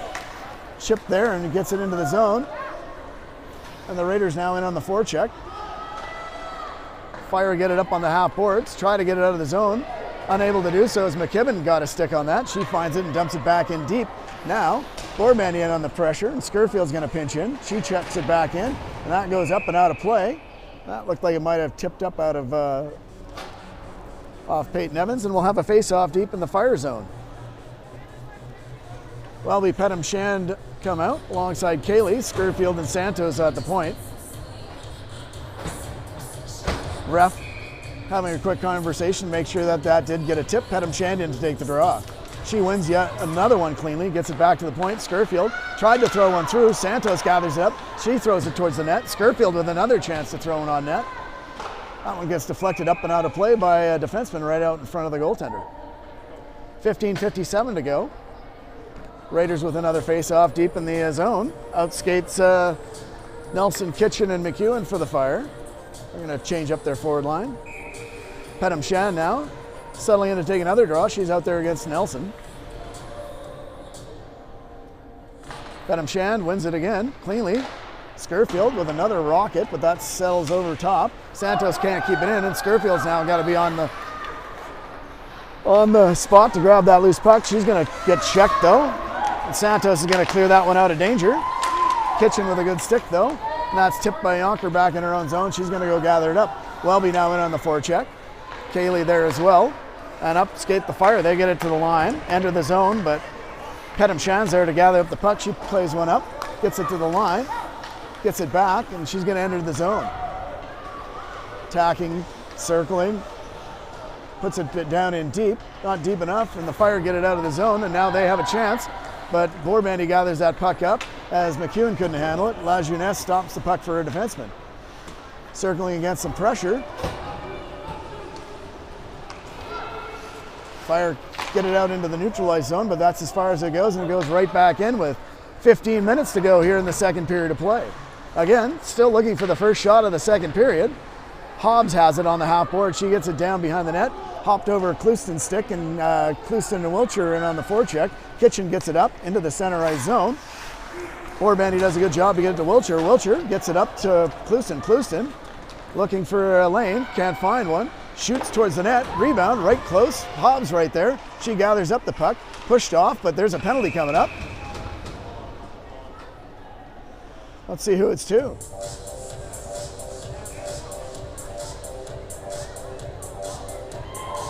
Chip there and gets it into the zone. And the Raiders now in on the forecheck. Fire get it up on the half boards, try to get it out of the zone. Unable to do so as McKibben got a stick on that. She finds it and dumps it back in deep. Now, Borbandy in on the pressure, and Skurfield's going to pinch in. She checks it back in, and that goes up and out of play. That looked like it might have tipped up out of off Peyton Evans, and we'll have a face-off deep in the Fire zone. Welby Pedham Shand come out alongside Kaylee, Skurfield and Santos at the point. Ref having a quick conversation, make sure that that did get a tip. Pedham Shand in to take the draw. She wins yet another one cleanly, gets it back to the point. Skurfield tried to throw one through. Santos gathers it up. She throws it towards the net. Skurfield with another chance to throw one on net. That one gets deflected up and out of play by a defenseman right out in front of the goaltender. 15:57 to go. Raiders with another face-off deep in the zone. Outskates Nelson, Kitchen, and McEwen for the Fire. They're going to change up their forward line. Pedham Shand now settling in to take another draw. She's out there against Nelson. Pedham Shand wins it again cleanly. Skurfield with another rocket, but that settles over top. Santos can't keep it in, and Skurfield's now got to be on the spot to grab that loose puck. She's going to get checked though. And Santos is going to clear that one out of danger. Kitchen with a good stick though. And that's tipped by Yonker back in her own zone. She's going to go gather it up. Welby now in on the forecheck. Kaylee there as well. And up skate the Fire. They get it to the line, enter the zone, but Pedham Shand's there to gather up the puck. She plays one up, gets it to the line, gets it back, and she's going to enter the zone. Attacking, circling, puts it down in deep, not deep enough, and the Fire get it out of the zone, and now they have a chance. But Borbandy gathers that puck up as McEwen couldn't handle it. La Jeunesse stops the puck for her defenseman. Circling against some pressure. Fire get it out into the neutralized zone, but that's as far as it goes, and it goes right back in with 15 minutes to go here in the second period of play. Again, still looking for the first shot of the second period. Hobbs has it on the half board. She gets it down behind the net. Hopped over Clouston's stick, and Clouston and Wiltshire in on the forecheck. Kitchen gets it up into the center ice zone. Borbandy does a good job to get it to Wiltshire. Wiltshire gets it up to Clouston. Clouston looking for a lane, can't find one. Shoots towards the net, rebound right close. Hobbs right there. She gathers up the puck, pushed off, but there's a penalty coming up. Let's see who it's to.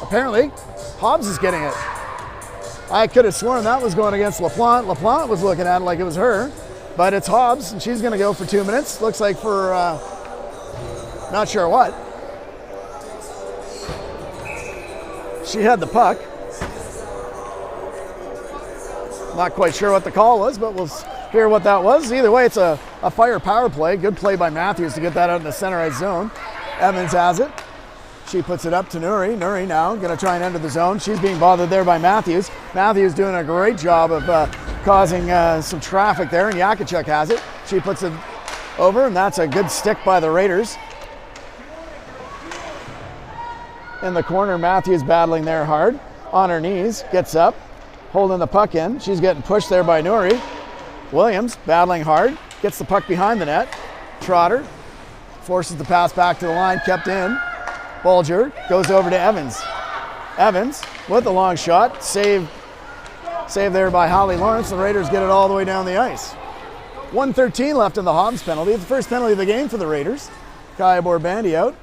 Apparently, Hobbs is getting it. I could have sworn that was going against LaPlante. LaPlante was looking at it like it was her, but it's Hobbs, and she's going to go for 2 minutes. Looks like for not sure what. She had the puck. Not quite sure what the call was, but we'll hear what that was. Either way, it's a Fire power play. Good play by Matthews to get that out in the center ice zone. Evans has it. She puts it up to Nuri. Nuri now going to try and enter the zone. She's being bothered there by Matthews. Matthews doing a great job of causing some traffic there, and Yakachuk has it. She puts it over, and that's a good stick by the Raiders. In the corner, Matthews battling there hard. On her knees, gets up, holding the puck in. She's getting pushed there by Nuri. Williams battling hard, gets the puck behind the net. Trotter forces the pass back to the line, kept in. Bulger goes over to Evans. Evans with the long shot, save there by Holly Lawrence. The Raiders get it all the way down the ice. 1:13 left in the Hobbs penalty. It's the first penalty of the game for the Raiders. Kaya Borbandi out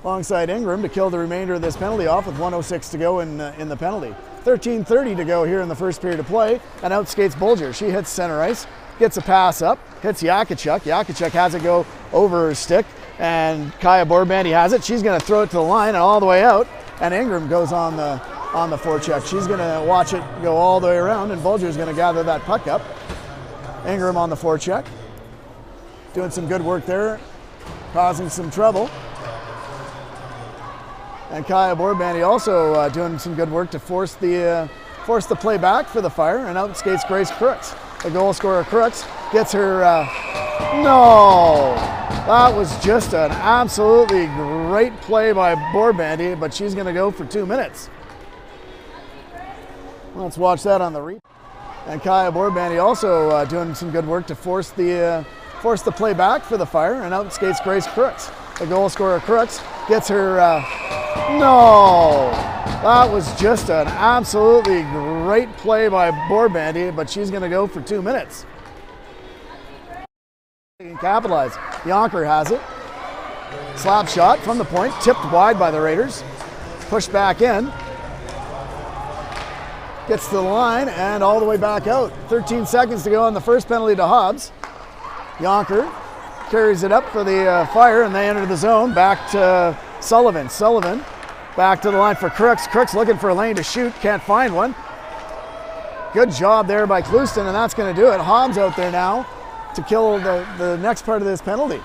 alongside Ingram to kill the remainder of this penalty off with 1:06 to go in the penalty. 13:30 to go here in the first period of play, and out skates Bulger. She hits center ice, gets a pass up, hits Yakachuk. Yakachuk has it go over her stick, and Kaya Borbandi has it. She's going to throw it to the line and all the way out, and Ingram goes on the forecheck. She's going to watch it go all the way around, and Bulger's going to gather that puck up. Ingram on the forecheck, doing some good work there, causing some trouble. And Kaya Borbandi also doing some good work to force the play back for the Fire, and out skates Grace Crooks. The goal scorer Crooks gets her, no! That was just an absolutely great play by Borbandi, but she's gonna go for 2 minutes. Let's watch that on the replay. And Kaya Borbandi also doing some good work to force the play back for the Fire, and out skates Grace Crooks. The goal scorer Crooks gets her, no! That was just an absolutely great play by Borbandi, but she's gonna go for 2 minutes. They can capitalize. Yonker has it. Slap shot from the point, tipped wide by the Raiders. Pushed back in. Gets to the line and all the way back out. 13 seconds to go on the first penalty to Hobbs. Yonker carries it up for the Fire, and they enter the zone. Back to Sullivan. Sullivan back to the line for Crooks. Crooks looking for a lane to shoot, can't find one. Good job there by Clouston, and that's going to do it. Hobbs out there now to kill the next part of this penalty.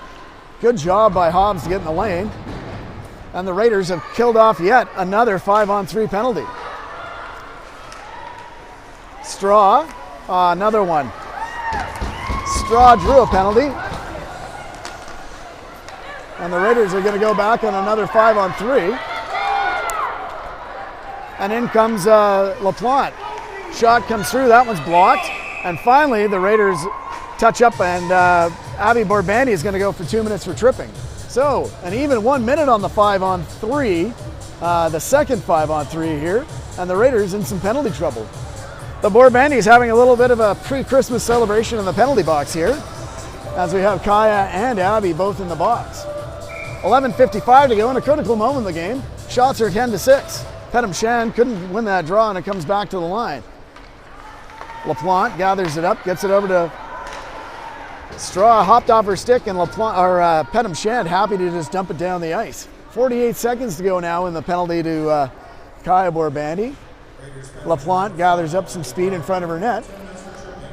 Good job by Hobbs to get in the lane. And the Raiders have killed off yet another 5-on-3 penalty. Straw, another one. Straw drew a penalty. And the Raiders are going to go back on another 5-on-3. And in comes LaPlante. Shot comes through, that one's blocked. And finally, the Raiders touch up, and Abby Borbandi is going to go for 2 minutes for tripping. So, an even 1 minute on the 5-on-3, the second 5-on-3 here, and the Raiders in some penalty trouble. The Borbandi is having a little bit of a pre-Christmas celebration in the penalty box here, as we have Kaya and Abby both in the box. 11:55 to go in a critical moment of the game. Shots are 10-6. Pettem Shan couldn't win that draw, and it comes back to the line. LaPlante gathers it up, gets it over to Straw, hopped off her stick, and Pettem Shan happy to just dump it down the ice. 48 seconds to go now in the penalty to Kaya Borbandi. LaPlante gathers up some speed in front of her net.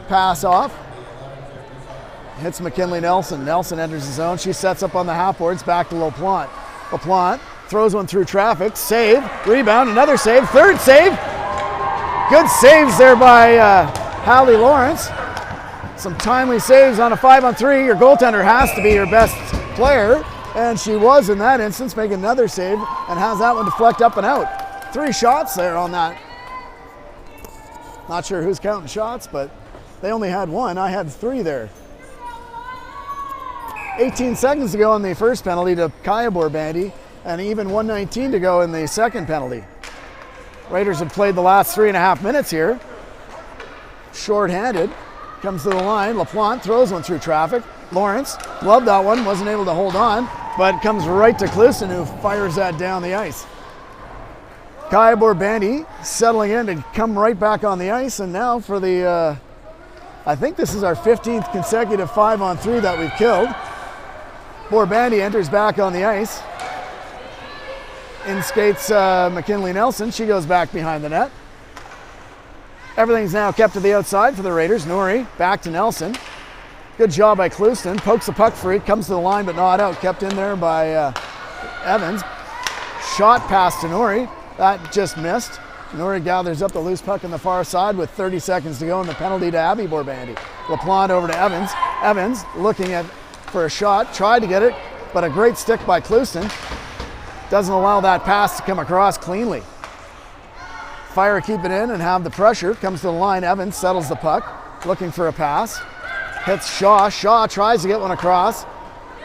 Pass off. Hits McKinley Nelson. Nelson enters the zone. She sets up on the half boards. Back to LaPlante. LaPlante throws one through traffic. Save. Rebound. Another save. Third save. Good saves there by Hallie Lawrence. Some timely saves on a 5-on-3. Your goaltender has to be your best player. And she was in that instance, making another save and has that one deflect up and out. 3 shots there on that. Not sure who's counting shots, but they only had 1. I had 3 there. 18 seconds to go on the first penalty to Kaya Borbandi, and even 1:19 to go in the second penalty. Raiders have played the last 3.5 minutes here. Short-handed, comes to the line. LaPlante throws one through traffic. Lawrence loved that one, wasn't able to hold on, but comes right to Clouston, who fires that down the ice. Kaya Borbandi settling in to come right back on the ice, and now for the, I think this is our 15th consecutive 5-on-3 that we've killed. Borbandi enters back on the ice. In skates McKinley Nelson. She goes back behind the net. Everything's now kept to the outside for the Raiders. Norrie back to Nelson. Good job by Clouston. Pokes the puck free, comes to the line but not out. Kept in there by Evans. Shot pass to Norrie. That just missed. Norrie gathers up the loose puck on the far side with 30 seconds to go, and the penalty to Abby Borbandi. LaPlante over to Evans. Evans looking for a shot, tried to get it, but a great stick by Clouston doesn't allow that pass to come across cleanly. Fire keep it in and have the pressure. Comes to the line. Evans settles the puck, looking for a pass. Hits Shaw. Shaw tries to get one across.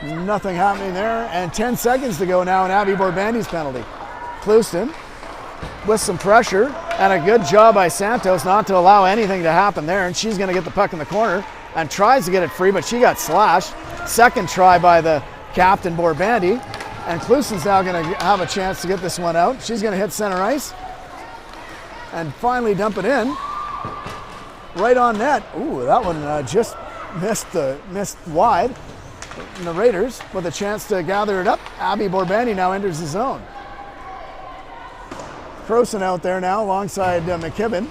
Nothing happening there, and 10 seconds to go now in Abby Borbandi's penalty. Clouston with some pressure and a good job by Santos not to allow anything to happen there, and she's going to get the puck in the corner and tries to get it free, but she got slashed. Second try by the captain Borbandi. And Kluson's now going to have a chance to get this one out. She's going to hit center ice and finally dump it in. Right on net. Ooh, that one just missed wide. And the Raiders with a chance to gather it up. Abby Borbandi now enters the zone. Croson out there now alongside McKibben.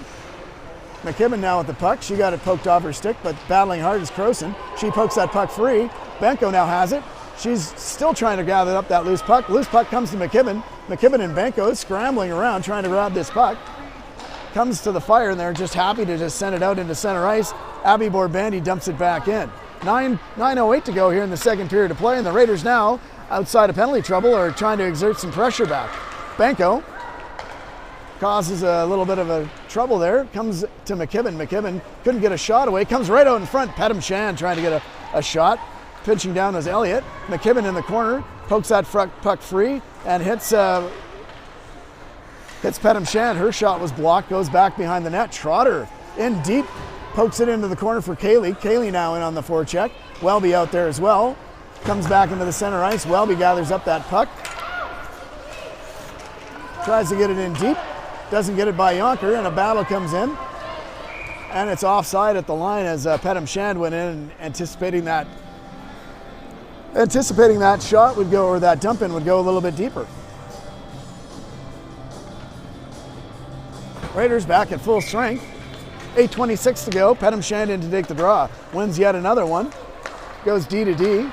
McKibben now with the puck. She got it poked off her stick, but battling hard is Croson. She pokes that puck free. Benko now has it. She's still trying to gather up that loose puck. Loose puck comes to McKibben. McKibben and Benko scrambling around trying to grab this puck. Comes to the Fire, and they're just happy to just send it out into center ice. Abby Borbandi dumps it back in. 9:08 to go here in the second period of play, and the Raiders now, outside of penalty trouble, are trying to exert some pressure back. Benko causes a little bit of a trouble there. Comes to McKibben. McKibben couldn't get a shot away. Comes right out in front. Pedam Shan trying to get a shot. Pinching down is Elliott. McKibben in the corner. Pokes that puck free and hits Pedam Shan. Her shot was blocked. Goes back behind the net. Trotter in deep. Pokes it into the corner for Kaylee. Kaylee now in on the forecheck. Welby out there as well. Comes back into the center ice. Welby gathers up that puck. Tries to get it in deep. Doesn't get it by Yonker, and a battle comes in. And it's offside at the line as Pedam Shan went in, anticipating that shot would go, or that dump in would go a little bit deeper. Raiders back at full strength. 8:26 to go. Pedam Shan in to take the draw. Wins yet another one. Goes D to D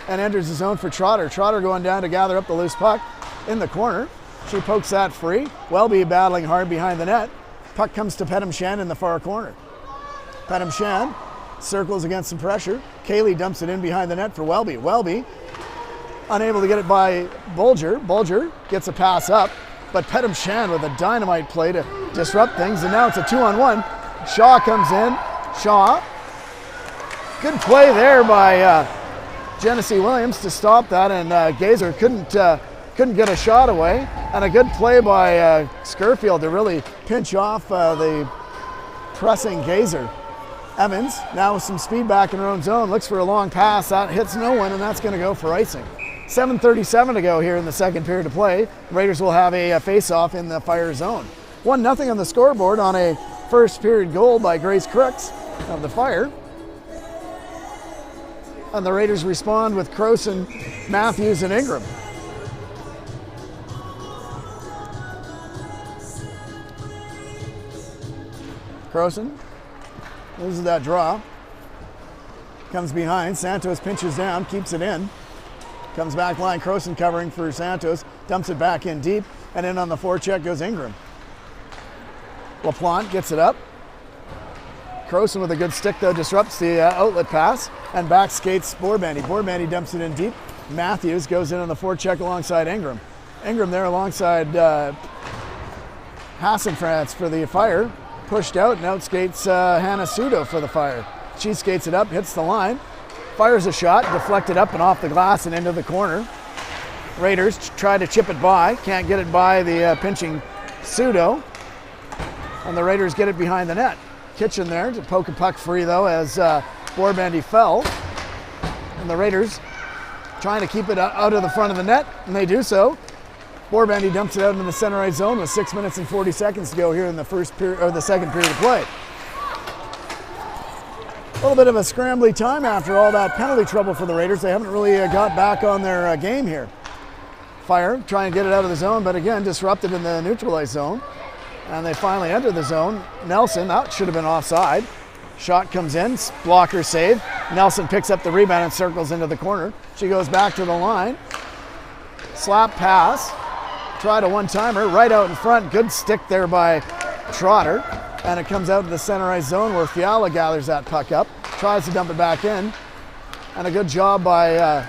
and enters the zone for Trotter. Trotter going down to gather up the loose puck in the corner. She pokes that free. Welby battling hard behind the net. Puck comes to Pedam Shan in the far corner. Pedam Shan circles against some pressure. Kaylee dumps it in behind the net for Welby. Welby unable to get it by Bolger. Bolger gets a pass up, but Pedam Shan with a dynamite play to disrupt things, and now it's a 2-on-1. Shaw comes in. Shaw. Good play there by Genesee Williams to stop that, and Gazer couldn't get a shot away. And a good play by Scurfield to really pinch off the pressing Gazer. Evans now with some speed back in her own zone, looks for a long pass. That hits no one, and that's going to go for icing. 7:37 to go here in the second period of play. The Raiders will have a face-off in the Fire zone. 1-0 on the scoreboard on a first period goal by Grace Crooks of the Fire. And the Raiders respond with Croson, Matthews, and Ingram. Croson loses that draw. Comes behind. Santos pinches down, keeps it in. Comes back line. Croson covering for Santos. Dumps it back in deep. And in on the forecheck goes Ingram. LaPlante gets it up. Croson with a good stick though disrupts the outlet pass. And back skates Borbandi. Borbandi dumps it in deep. Matthews goes in on the forecheck alongside Ingram. Ingram there alongside Hassenfratz for the Fire. Pushed out and out skates Hannah Sudo for the Fire. She skates it up, hits the line, fires a shot, deflected up and off the glass and into the corner. Raiders try to chip it by, can't get it by the pinching Sudo, and the Raiders get it behind the net. Kitchen there to poke a puck free though as Borbandi fell, and the Raiders trying to keep it out of the front of the net, and they do so. Borbandi dumps it out into the center ice zone with 6 minutes and 40 seconds to go here in the first period, or the second period of play. A little bit of a scrambly time after all that penalty trouble for the Raiders. They haven't really got back on their game here. Fire trying to get it out of the zone, but again disrupted in the neutralized zone. And they finally enter the zone. Nelson, that should have been offside. Shot comes in, blocker save. Nelson picks up the rebound and circles into the corner. She goes back to the line. Slap pass. Tried a one-timer right out in front. Good stick there by Trotter. And it comes out to the center ice zone where Fiala gathers that puck up. Tries to dump it back in. And a good job by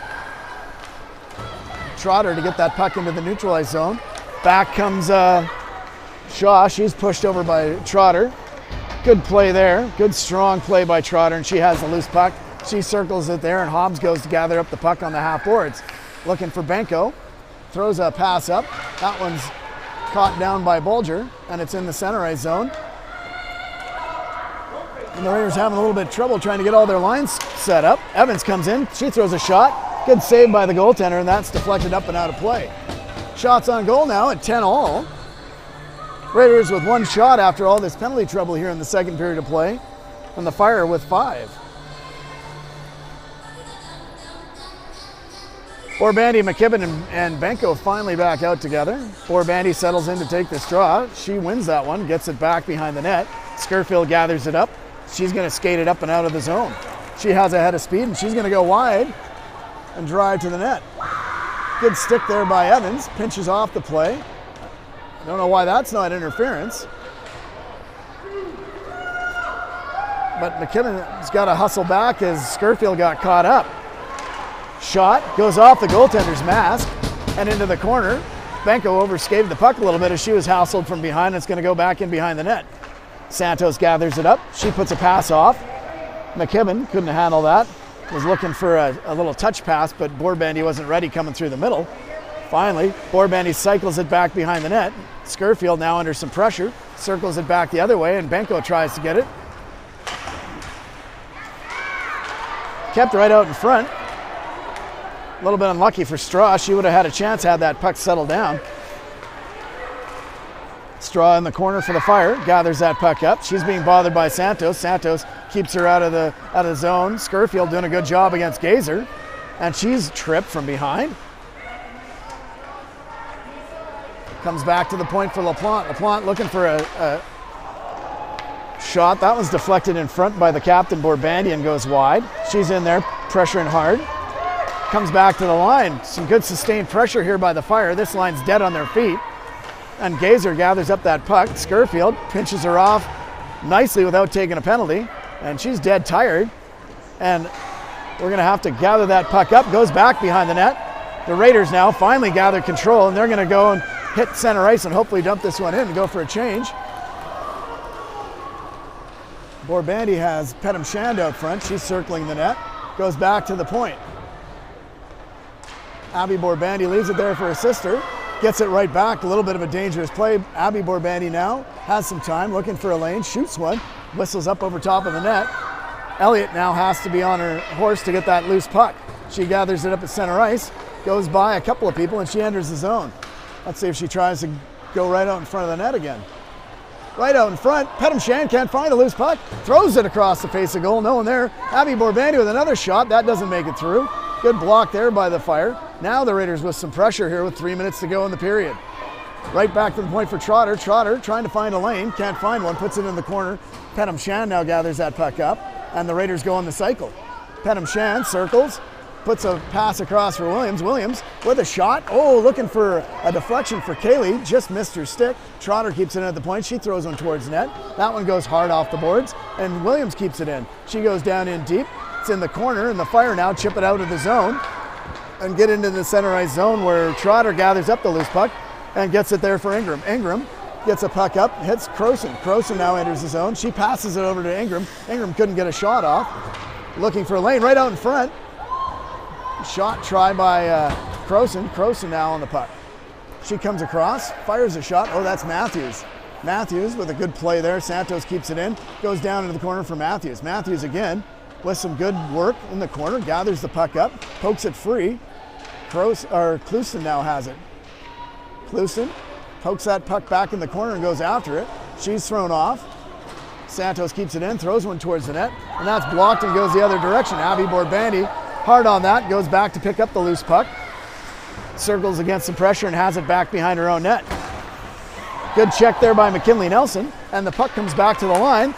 Trotter to get that puck into the neutralized zone. Back comes Shaw. She's pushed over by Trotter. Good play there. Good strong play by Trotter, and she has the loose puck. She circles it there, and Hobbs goes to gather up the puck on the half boards. Looking for Benko. Throws a pass up. That one's caught down by Bolger, and it's in the center ice zone. And the Raiders having a little bit of trouble trying to get all their lines set up. Evans comes in. She throws a shot. Good save by the goaltender, and that's deflected up and out of play. Shots on goal now at 10-all. Raiders with 1 shot after all this penalty trouble here in the second period of play, and the Fire with 5. Borbandy, McKibben, and Benko finally back out together. Borbandy settles in to take this draw. She wins that one, gets it back behind the net. Scurfield gathers it up. She's going to skate it up and out of the zone. She has a head of speed, and she's going to go wide and drive to the net. Good stick there by Evans. Pinches off the play. I don't know why that's not interference. But McKibben's got to hustle back as Scurfield got caught up. Shot goes off the goaltender's mask and into the corner. Benko overskated the puck a little bit as she was hassled from behind. It's going to go back in behind the net. Santos gathers it up. She puts a pass off. McKibben couldn't handle that. Was looking for a little touch pass, but Borbandy wasn't ready coming through the middle. Finally, Borbandy cycles it back behind the net. Scurfield now under some pressure, circles it back the other way, and Benko tries to get it. Kept right out in front. A little bit unlucky for Straw. She would have had a chance had that puck settled down. Straw in the corner for the Fire, gathers that puck up. She's being bothered by Santos. Santos keeps her out of the zone. Scurfield doing a good job against Gazer, and she's tripped from behind. Comes back to the point for LaPlante. LaPlante looking for a shot. That was deflected in front by the captain, Borbandy, and goes wide. She's in there, pressuring hard. Comes back to the line. Some good sustained pressure here by the Fire. This line's dead on their feet. And Gazer gathers up that puck. Scurfield pinches her off nicely without taking a penalty. And she's dead tired. And we're going to have to gather that puck up. Goes back behind the net. The Raiders now finally gather control, and they're going to go and hit center ice and hopefully dump this one in and go for a change. Borbandy has Pettem Shand out front. She's circling the net. Goes back to the point. Abby Borbandy leaves it there for her sister. Gets it right back. A little bit of a dangerous play. Abby Borbandy now has some time, looking for a lane. Shoots one. Whistles up over top of the net. Elliott now has to be on her horse to get that loose puck. She gathers it up at center ice. Goes by a couple of people and she enters the zone. Let's see if she tries to go right out in front of the net again. Right out in front. Pettem Shand can't find a loose puck. Throws it across the face of goal. No one there. Abby Borbandy with another shot. That doesn't make it through. Good block there by the Fire. Now the Raiders with some pressure here with 3 minutes to go in the period. Right back to the point for Trotter. Trotter trying to find a lane. Can't find one. Puts it in the corner. Pettem Shand now gathers that puck up. And the Raiders go on the cycle. Pettem Shand circles. Puts a pass across for Williams. Williams with a shot. Oh, looking for a deflection for Kaylee. Just missed her stick. Trotter keeps it in at the point. She throws one towards net. That one goes hard off the boards. And Williams keeps it in. She goes down in deep. It's in the corner, and the Fire now chip it out of the zone and get into the center ice zone where Trotter gathers up the loose puck and gets it there for Ingram. Ingram gets a puck up, hits Croson. Croson now enters the zone. She passes it over to Ingram. Ingram couldn't get a shot off. Looking for a lane right out in front. Shot try by Croson. Croson now on the puck. She comes across, fires a shot. Oh, that's Matthews. Matthews with a good play there. Santos keeps it in. Goes down into the corner for Matthews. Matthews again with some good work in the corner. Gathers the puck up. Pokes it free. Kluson now has it. Kluson pokes that puck back in the corner and goes after it. She's thrown off. Santos keeps it in. Throws one towards the net. And that's blocked and goes the other direction. Abby Borbandy hard on that. Goes back to pick up the loose puck. Circles against some pressure and has it back behind her own net. Good check there by McKinley Nelson. And the puck comes back to the line.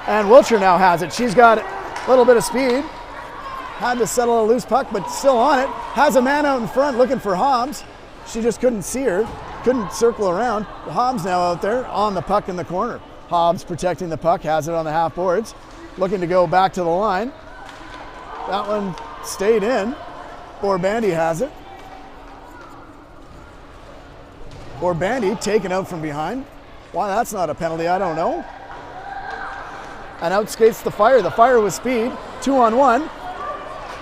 And Wiltshire now has it. She's got a little bit of speed. Had to settle a loose puck, but still on it. Has a man out in front looking for Hobbs. She just couldn't see her. Couldn't circle around. Hobbs now out there on the puck in the corner. Hobbs protecting the puck. Has it on the half boards. Looking to go back to the line. That one stayed in. Borbandy has it. Borbandy taken out from behind. Why that's not a penalty, I don't know. And out skates the Fire. The Fire with speed. 2-on-1.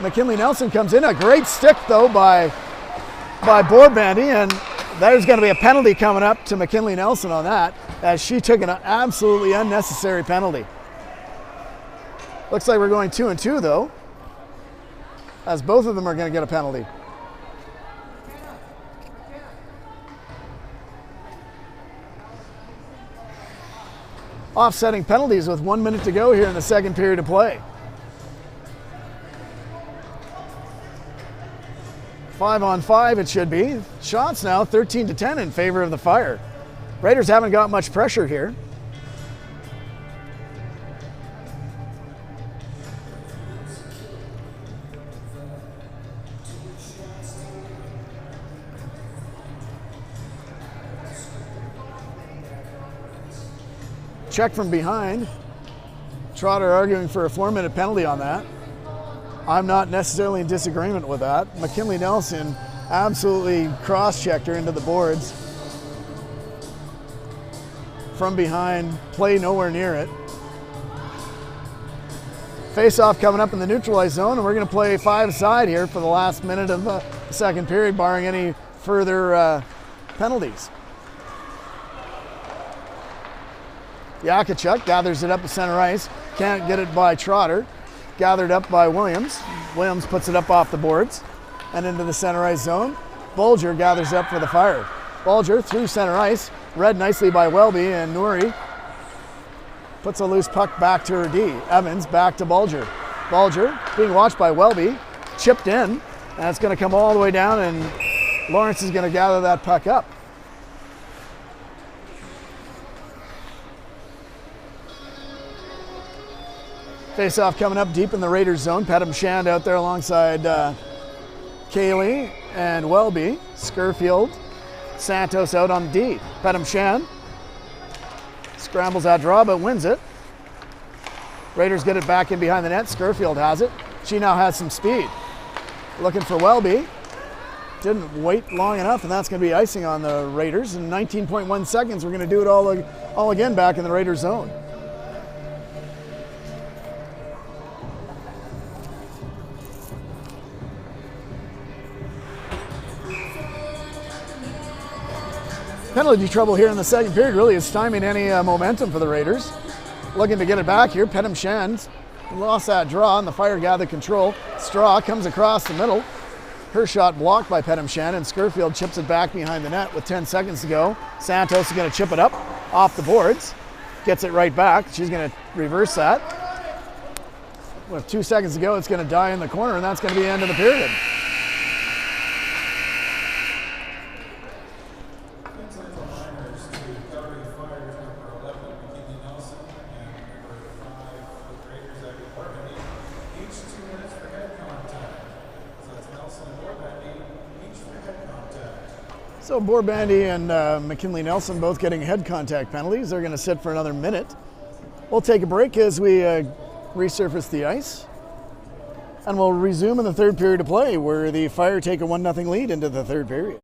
McKinley Nelson comes in. A great stick though by Borbandy, and there's going to be a penalty coming up to McKinley Nelson on that, as she took an absolutely unnecessary penalty. Looks like we're going 2-and-2 though. as both of them are going to get a penalty. Offsetting penalties with 1 minute to go here in the second period of play. 5-on-5 it should be. Shots now 13-10 in favor of the Fire. Raiders haven't got much pressure here. Check from behind. Trotter arguing for a 4-minute penalty on that. I'm not necessarily in disagreement with that. McKinley Nelson absolutely cross-checked her into the boards. From behind, play nowhere near it. Face-off coming up in the neutralized zone, and we're going to play 5-side here for the last minute of the second period, barring any further penalties. Yakachuk gathers it up at center ice. Can't get it by Trotter. Gathered up by Williams. Williams puts it up off the boards and into the center ice zone. Bolger gathers up for the Fire. Bolger through center ice. Read nicely by Welby, and Nouri puts a loose puck back to her D. Evans back to Bolger. Bolger being watched by Welby. Chipped in. And it's going to come all the way down, and Lawrence is going to gather that puck up. Face-off coming up deep in the Raiders zone. Pedham Shand out there alongside Cayley and Welby. Skurfield, Santos out on D. Pedham Shand scrambles that draw but wins it. Raiders get it back in behind the net. Skurfield has it. She now has some speed. Looking for Welby. Didn't wait long enough, and that's going to be icing on the Raiders. In 19.1 seconds, we're going to do it all again back in the Raiders zone. Penalty trouble here in the second period really is stymieing any momentum for the Raiders. Looking to get it back here. Pedham Shand lost that draw, and the Fire gather control. Straw comes across the middle. Her shot blocked by Pedham Shand, and Skurfield chips it back behind the net with 10 seconds to go. Santos is going to chip it up off the boards. Gets it right back. She's going to reverse that. With 2 seconds to go, it's going to die in the corner, and that's going to be the end of the period. Calgary Fire, number 11, McKinley Nelson, and number 5 for the Raiders, Alberta Female, each 2 minutes for head contact. So that's Nelson and Borbandy, each for head contact. So Borbandy and McKinley Nelson both getting head contact penalties. They're going to sit for another minute. We'll take a break as we resurface the ice. And we'll resume in the third period of play, where the Fire take a 1-0 lead into the third period.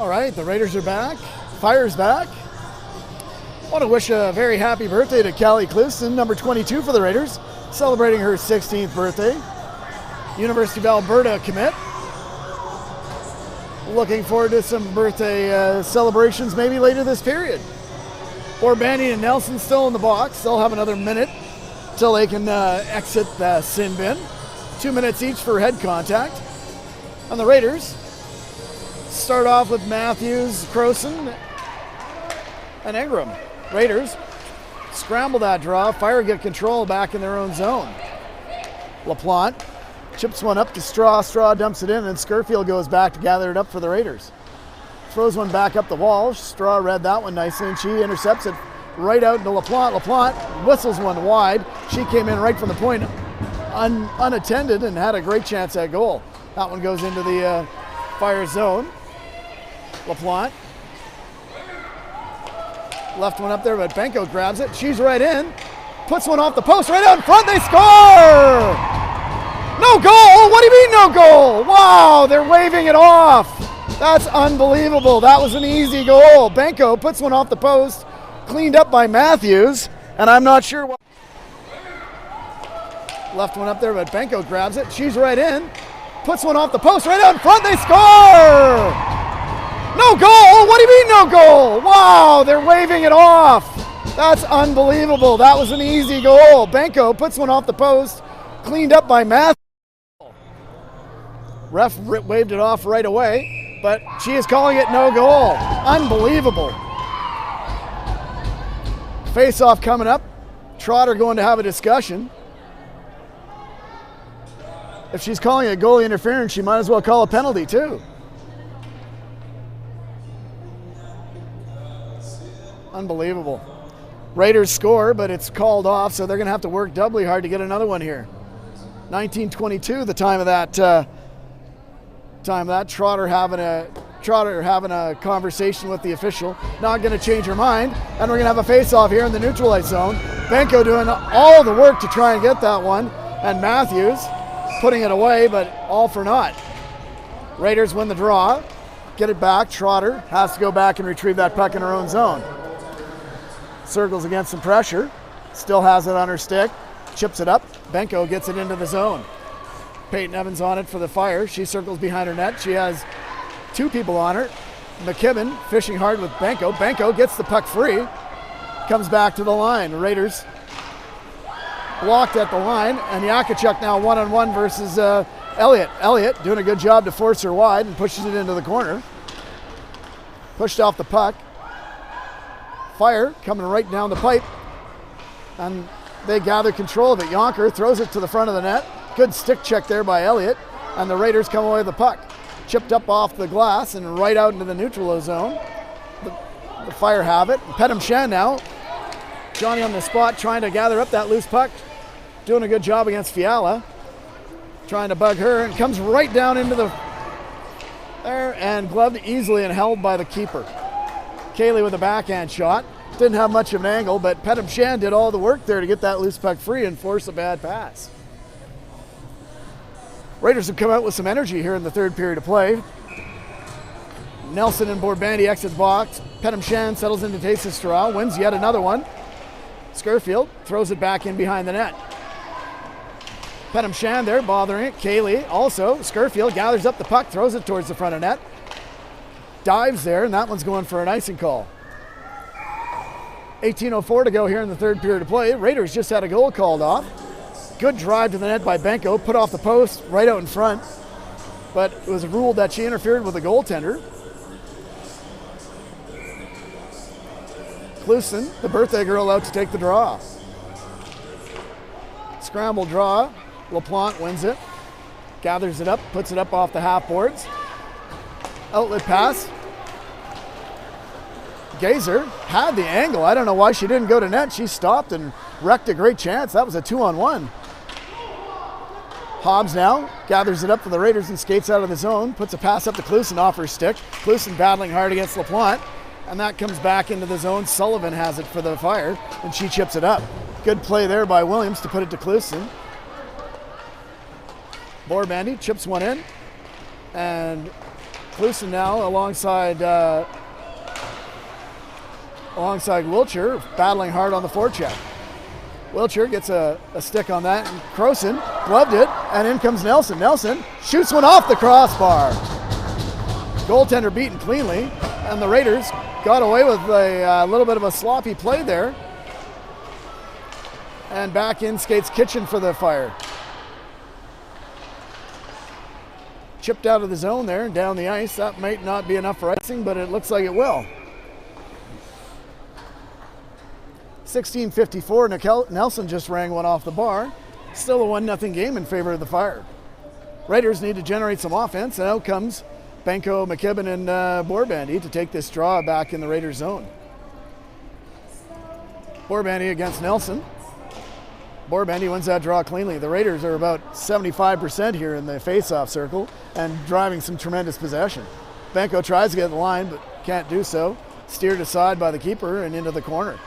All right, the Raiders are back. Fire's back. I want to wish a very happy birthday to Callie Clouston, number 22 for the Raiders, celebrating her 16th birthday. University of Alberta commit. Looking forward to some birthday celebrations maybe later this period. Orbandy and Nelson still in the box. They'll have another minute till they can exit the sin bin. 2 minutes each for head contact. And the Raiders start off with Matthews, Croson, and Ingram. Raiders scramble that draw. Fire get control back in their own zone. LaPlante chips one up to Straw. Straw dumps it in, and Scurfield goes back to gather it up for the Raiders. Throws one back up the wall. Straw read that one nicely, and she intercepts it right out into LaPlante. LaPlante whistles one wide. She came in right from the point unattended and had a great chance at goal. That one goes into the Fire zone. LaPlante left one up there, but Benko grabs it. She's right in. Puts one off the post right out in front. They score! No goal? What do you mean no goal? Wow, they're waving it off. That's unbelievable. That was an easy goal. Benko puts one off the post, cleaned up by Matthews, and I'm not sure why. Left one up there, but Benko grabs it. She's right in. Puts one off the post right out in front. They score! No goal? What do you mean no goal? Wow, they're waving it off. That's unbelievable. That was an easy goal. Benko puts one off the post, cleaned up by Matthews. Ref waved it off right away, but she is calling it no goal. Unbelievable. Face-off coming up. Trotter going to have a discussion. If she's calling it goalie interference, she might as well call a penalty too. Unbelievable. Raiders score, but it's called off, so they're going to have to work doubly hard to get another one here. 19:22, the time of that. Trotter having a conversation with the official. Not going to change her mind, and we're going to have a face-off here in the neutralized zone. Benko doing all the work to try and get that one, and Matthews putting it away, but all for naught. Raiders win the draw, get it back. Trotter has to go back and retrieve that puck in her own zone. Circles against some pressure, still has it on her stick, chips it up. Benko gets it into the zone. Peyton Evans on it for the Fire. She circles behind her net. She has two people on her. McKibben fishing hard with Benko. Benko gets the puck free, comes back to the line. Raiders blocked at the line, and Yakachuk now one-on-one versus Elliott. Elliott doing a good job to force her wide and pushes it into the corner. Pushed off the puck. Fire coming right down the pipe, and they gather control of it. Yonker throws it to the front of the net. Good stick check there by Elliott, and the Raiders come away with the puck. Chipped up off the glass and right out into the neutral zone. The Fire have it. Pedam Shan now. Johnny on the spot trying to gather up that loose puck. Doing a good job against Fiala. Trying to bug her, and comes right down into the there and gloved easily and held by the keeper. Kaylee with a backhand shot. Didn't have much of an angle, but Pedam Shan did all the work there to get that loose puck free and force a bad pass. Raiders have come out with some energy here in the third period of play. Nelson and Borbandi exit box. Pedam Shan settles into Taysa Straw, wins yet another one. Scurfield throws it back in behind the net. Pedam Shan there bothering it. Kaylee also. Scurfield gathers up the puck, throws it towards the front of net. Dives there, and that one's going for an icing call. 18:04 to go here in the third period of play. Raiders just had a goal called off. Good drive to the net by Benko, put off the post right out in front, but it was ruled that she interfered with the goaltender. Clouston, the birthday girl, out to take the draw. Scramble draw. LaPlante wins it. Gathers it up, puts it up off the half boards. Outlet pass. Gazer had the angle. I don't know why she didn't go to net. She stopped and wrecked a great chance. That was a 2-on-1. Hobbs now gathers it up for the Raiders and skates out of the zone. Puts a pass up to Clouston off her stick. Clouston battling hard against LaPlante. And that comes back into the zone. Sullivan has it for the Fire, and she chips it up. Good play there by Williams to put it to Clouston. Borbandi chips one in, and Klusen now alongside Wilcher, battling hard on the forecheck. Wilcher gets a stick on that, and Croson gloved it, and in comes Nelson. Nelson shoots one off the crossbar. Goaltender beaten cleanly, and the Raiders got away with a little bit of a sloppy play there. And back in skates Kitchen for the Fire. Chipped out of the zone there and down the ice. That might not be enough for icing, but it looks like it will. 16:54, Nelson just rang one off the bar. Still a 1-0 game in favor of the Fire. Raiders need to generate some offense, and out comes Benko, McKibben, and Borbandy to take this draw back in the Raiders zone. Borbandy against Nelson. Borbandy wins that draw cleanly. The Raiders are about 75% here in the face-off circle and driving some tremendous possession. Benko tries to get the line, but can't do so. Steered aside by the keeper and into the corner.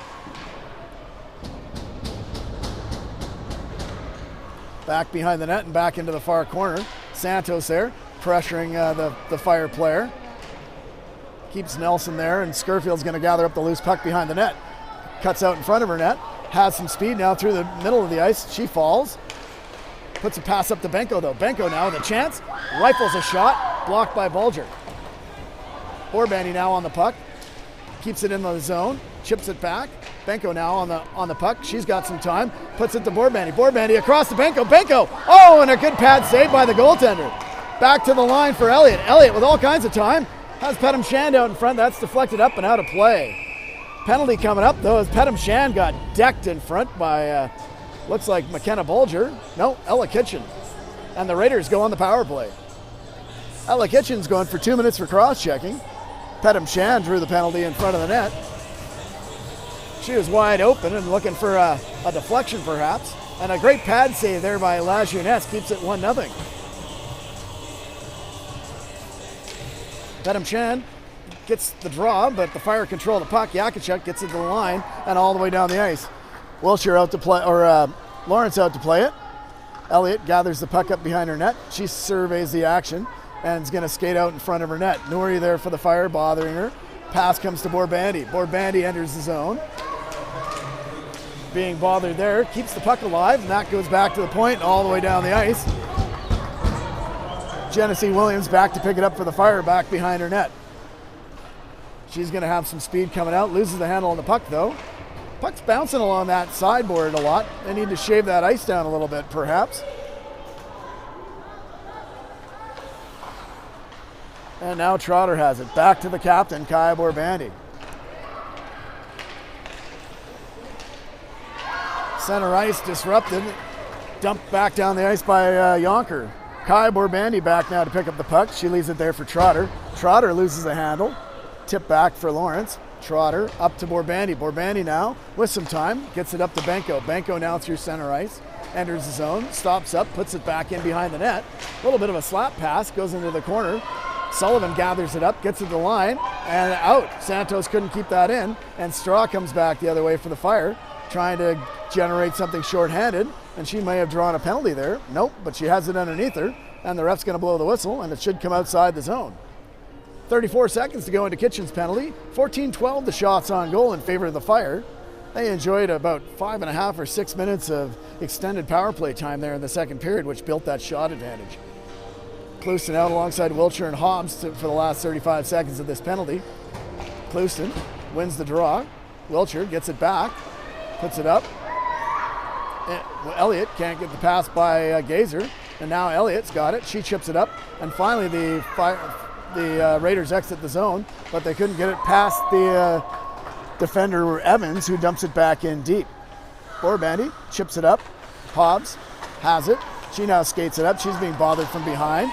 Back behind the net and back into the far corner. Santos there, pressuring the Fire player. Keeps Nelson there, and Skurfield's going to gather up the loose puck behind the net. Cuts out in front of her net. Has some speed now through the middle of the ice. She falls. Puts a pass up to Benko, though. Benko now with a chance. Rifles a shot. Blocked by Bulger. Borbandy now on the puck. Keeps it in the zone. Chips it back. Benko now on the puck. She's got some time. Puts it to Borbandy. Borbandy across to Benko. Benko! Oh, and a good pad save by the goaltender. Back to the line for Elliott. Elliott with all kinds of time. Has Pettem Shand out in front. That's deflected up and out of play. Penalty coming up, though, as Pettem Shand got decked in front by, looks like McKenna Bulger. No, Ella Kitchen. And the Raiders go on the power play. Ella Kitchen's going for 2 minutes for cross-checking. Pettem Shand drew the penalty in front of the net. She was wide open and looking for a deflection, perhaps. And a great pad save there by Lajeunesse keeps it 1-0. Pettem Shand gets the draw, but the Fire control the puck. Yakachuk gets it to the line and all the way down the ice. Wilshire out to play, or Lawrence out to play it. Elliott gathers the puck up behind her net. She surveys the action and is going to skate out in front of her net. Nouri there for the Fire, bothering her. Pass comes to Borbandy. Borbandy enters the zone. Being bothered there, keeps the puck alive, and that goes back to the point and all the way down the ice. Genesee Williams back to pick it up for the Fire, back behind her net. She's going to have some speed coming out. Loses the handle on the puck, though. Puck's bouncing along that sideboard a lot. They need to shave that ice down a little bit, perhaps. And now Trotter has it. Back to the captain, Kaya Borbandy. Center ice disrupted. Dumped back down the ice by Yonker. Kaya Borbandy back now to pick up the puck. She leaves it there for Trotter. Trotter loses the handle. Tip back for Lawrence. Trotter up to Borbandy. Borbandy now with some time gets it up to Benko. Benko now through center ice. Enters the zone. Stops up. Puts it back in behind the net. A little bit of a slap pass. Goes into the corner. Sullivan gathers it up. Gets it to the line. And out. Santos couldn't keep that in. And Straw comes back the other way for the Fire. Trying to generate something shorthanded. And she may have drawn a penalty there. Nope. But she has it underneath her. And the ref's going to blow the whistle. And it should come outside the zone. 34 seconds to go into Kitchen's penalty. 14-12 the shots on goal in favor of the Fire. They enjoyed about 5.5 or 6 minutes of extended power play time there in the second period, which built that shot advantage. Clouston out alongside Wilcher and Hobbs for the last 35 seconds of this penalty. Clouston wins the draw. Wilcher gets it back, puts it up. Elliott can't get the pass by Gazer, and now Elliott's got it. She chips it up, and finally the Raiders exit the zone, but they couldn't get it past the defender Evans, who dumps it back in deep. Borbandy chips it up. Hobbs has it. She now skates it up. She's being bothered from behind.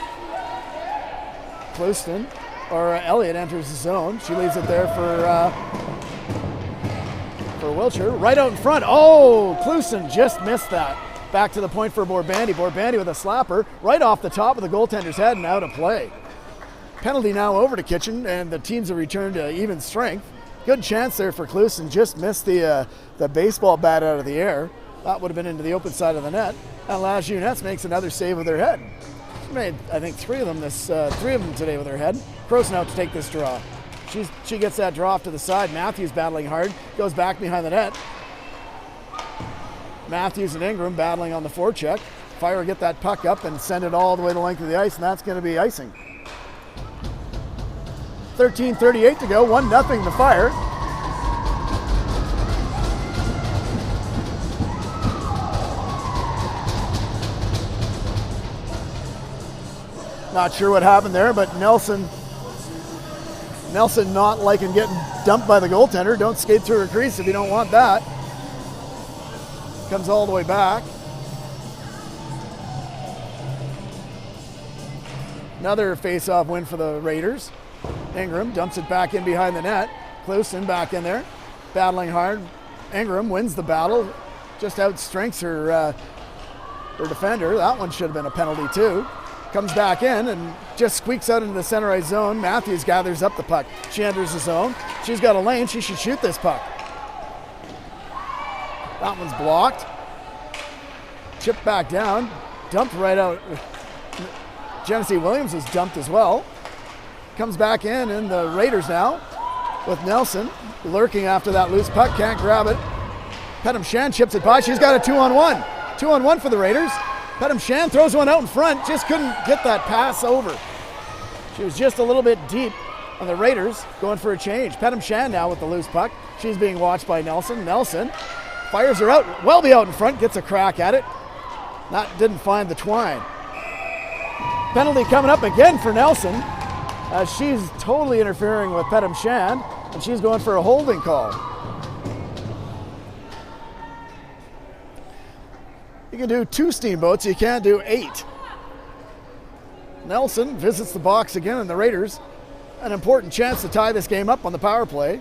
Clouston, or Elliott enters the zone. She leaves it there for Wilcher. Right out in front. Oh, Clouston just missed that. Back to the point for Borbandy. Borbandy with a slapper right off the top of the goaltender's head and out of play. Penalty now over to Kitchen, and the teams have returned to even strength. Good chance there for Clouston. Just missed the baseball bat out of the air. That would have been into the open side of the net. And Lajeunesse makes another save with her head. She made, I think, three of them today with her head. Croson out to take this draw. She gets that draw off to the side. Matthews battling hard, goes back behind the net. Matthews and Ingram battling on the forecheck. Fire get that puck up and send it all the way the length of the ice, and that's going to be icing. 13:38 to go, 1-0 the Fire. Not sure what happened there, but Nelson not liking getting dumped by the goaltender. Don't skate through a crease if you don't want that. Comes all the way back. Another face-off win for the Raiders. Ingram dumps it back in behind the net. Klausen back in there, battling hard. Ingram wins the battle, just outstrengths her defender. That one should have been a penalty too. Comes back in and just squeaks out into the center ice zone. Matthews gathers up the puck. She enters the zone. She's got a lane. She should shoot this puck. That one's blocked. Chipped back down. Dumped right out. Genesee Williams was dumped as well. Comes back in, and the Raiders now with Nelson lurking after that loose puck. Can't grab it. Pettem Shan chips it by. She's got a 2-on-1. 2-on-1 for the Raiders. Pettem Shan throws one out in front. Just couldn't get that pass over. She was just a little bit deep on the Raiders going for a change. Pettem Shan now with the loose puck. She's being watched by Nelson. Nelson fires her out. Welby out in front. Gets a crack at it. That didn't find the twine. Penalty coming up again for Nelson, as she's totally interfering with Pettem Shan, and she's going for a holding call. You can do 2 steamboats, you can't do 8. Nelson visits the box again, and the Raiders an important chance to tie this game up on the power play.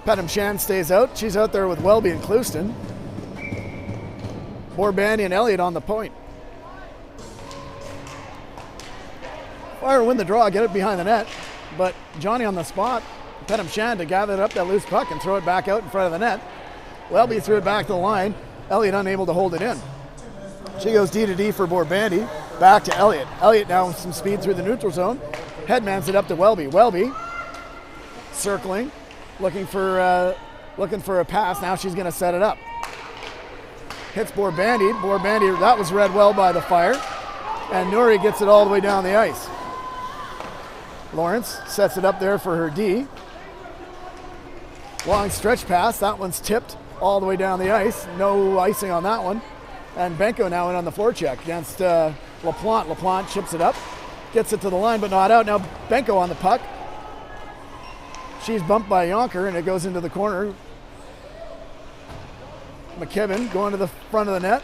Pettem Shan stays out. She's out there with Welby and Clouston. Borbani and Elliott on the point. Fire win the draw, get it behind the net, but Johnny on the spot. Pettem Shan to gather up that loose puck and throw it back out in front of the net. Welby threw it back to the line. Elliott unable to hold it in. She goes D to D for Borbandi. Back to Elliott. Elliott now with some speed through the neutral zone. Headmans it up to Welby. Welby circling, looking for a pass. Now she's going to set it up. Hits Borbandi. Borbandi, that was read well by the Fire. And Nuri gets it all the way down the ice. Lawrence sets it up there for her D. Long stretch pass. That one's tipped all the way down the ice. No icing on that one. And Benko now in on the forecheck against LaPlante. LaPlante chips it up. Gets it to the line, but not out. Now Benko on the puck. She's bumped by Yonker, and it goes into the corner. McKibben going to the front of the net.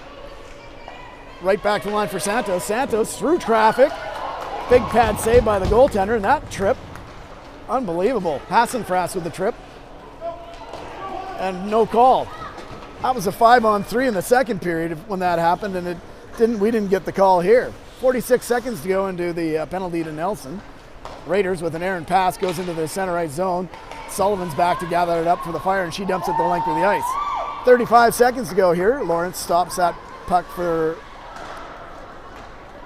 Right back to the line for Santos. Santos through traffic. Big pad save by the goaltender, and that trip, unbelievable. Hassenfratz with the trip. And no call. That was a 5-on-3 in the second period when that happened, and we didn't get the call here. 46 seconds to go into the penalty to Nelson. Raiders with an errant pass goes into the center ice zone. Sullivan's back to gather it up for the Fire, and she dumps it the length of the ice. 35 seconds to go here. Lawrence stops that puck for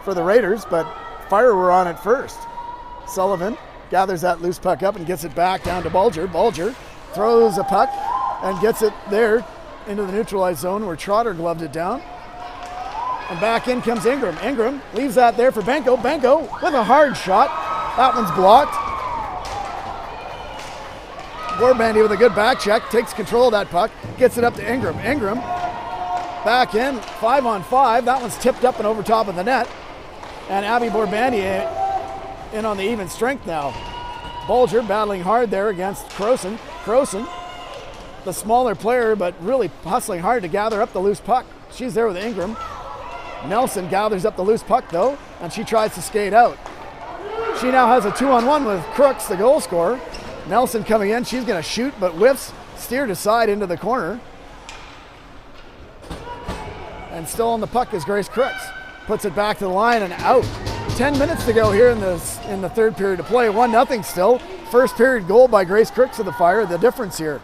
the Raiders, but Fire were on it first. Sullivan gathers that loose puck up and gets it back down to Bulger. Bulger throws a puck and gets it there into the neutralized zone where Trotter gloved it down. And back in comes Ingram. Ingram leaves that there for Benko. Benko with a hard shot. That one's blocked. Borbandi with a good back check, takes control of that puck, gets it up to Ingram. Ingram back in, 5-on-5. That one's tipped up and over top of the net. And Abby Borbandi in on the even strength now. Bulger battling hard there against Croson. Croson, the smaller player, but really hustling hard to gather up the loose puck. She's there with Ingram. Nelson gathers up the loose puck though, and she tries to skate out. She now has a 2-on-1 with Crooks, the goal scorer. Nelson coming in, she's going to shoot, but whiffs, steered aside into the corner. And still on the puck is Grace Crooks. Puts it back to the line and out. 10 minutes to go here in the third period of play. 1-0 still. First period goal by Grace Crooks of the Fire. The difference here.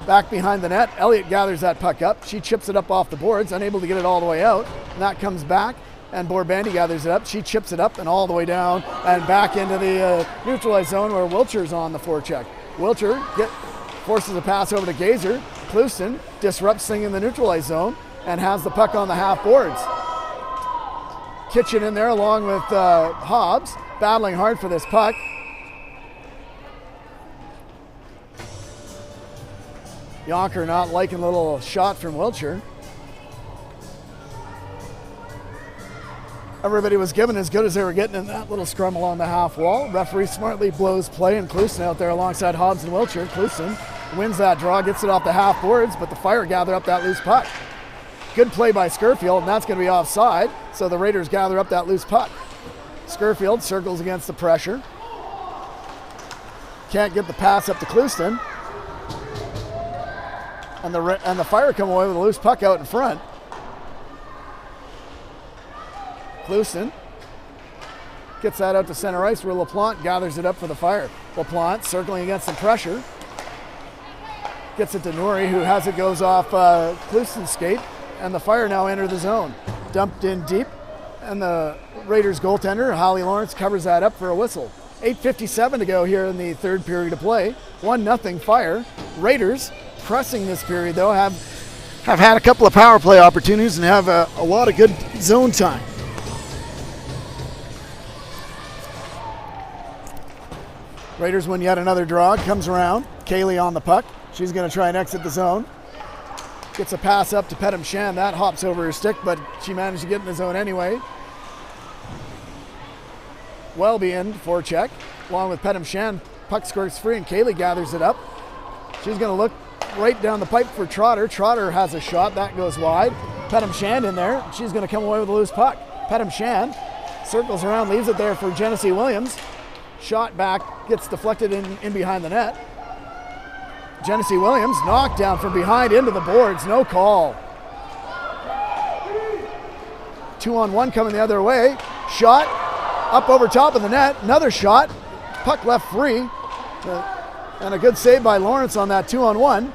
Back behind the net, Elliott gathers that puck up. She chips it up off the boards, unable to get it all the way out. And that comes back and Borbandy gathers it up. She chips it up and all the way down and back into the neutralized zone where Wilcher's on the forecheck. Wilcher forces a pass over to Gazer. Clouston disrupts thing in the neutralized zone and has the puck on the half boards. Kitchen in there along with Hobbs, battling hard for this puck. Yonker not liking a little shot from Wilcher. Everybody was given as good as they were getting in that little scrum along the half wall. Referee smartly blows play, and Clouston out there alongside Hobbs and Wilcher. Clouston wins that draw, gets it off the half boards, but the Fire gather up that loose puck. Good play by Scurfield, and that's going to be offside, so the Raiders gather up that loose puck. Scurfield circles against the pressure. Can't get the pass up to Clouston. And the Fire come away with a loose puck out in front. Clouston gets that out to center ice where LaPlante gathers it up for the Fire. LaPlante circling against some pressure. Gets it to Nouri, who has it, goes off Clouston's skate, and the Fire now enter the zone. Dumped in deep, and the Raiders goaltender, Holly Lawrence, covers that up for a whistle. 8:57 to go here in the third period of play. 1-0 Fire. Raiders pressing this period, though, have had a couple of power play opportunities and have a lot of good zone time. Raiders win yet another draw. Comes around. Kaylee on the puck. She's going to try and exit the zone. Gets a pass up to Petam Shan. That hops over her stick, but she managed to get in the zone anyway. Welby in forecheck, along with Petam Shan. Puck squirts free, and Kaylee gathers it up. She's going to look right down the pipe for Trotter. Trotter has a shot. That goes wide. Petam Shan in there. She's going to come away with a loose puck. Petam Shan circles around, leaves it there for Genesee Williams. Shot back, gets deflected in behind the net. Genesee Williams knocked down from behind into the boards, no call. 2-on-1 coming the other way. Shot up over top of the net, another shot. Puck left free. And a good save by Lawrence on that 2-on-1.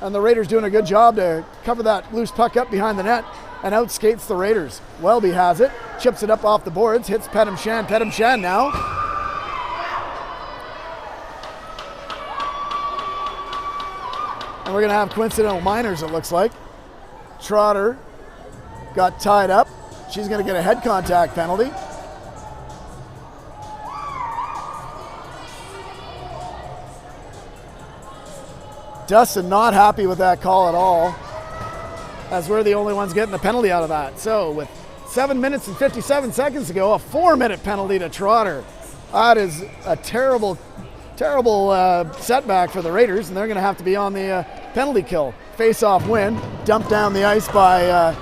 And the Raiders doing a good job to cover that loose puck up behind the net and outskates the Raiders. Welby has it, chips it up off the boards, hits Petam Shan. Petam Shan now. And we're going to have coincidental minors, it looks like. Trotter got tied up. She's going to get a head contact penalty. Dustin not happy with that call at all, as we're the only ones getting the penalty out of that. So with 7 minutes and 57 seconds to go, a 4-minute penalty to Trotter. That is a terrible setback for the Raiders, and they're going to have to be on the penalty kill. Face-off win, dumped down the ice by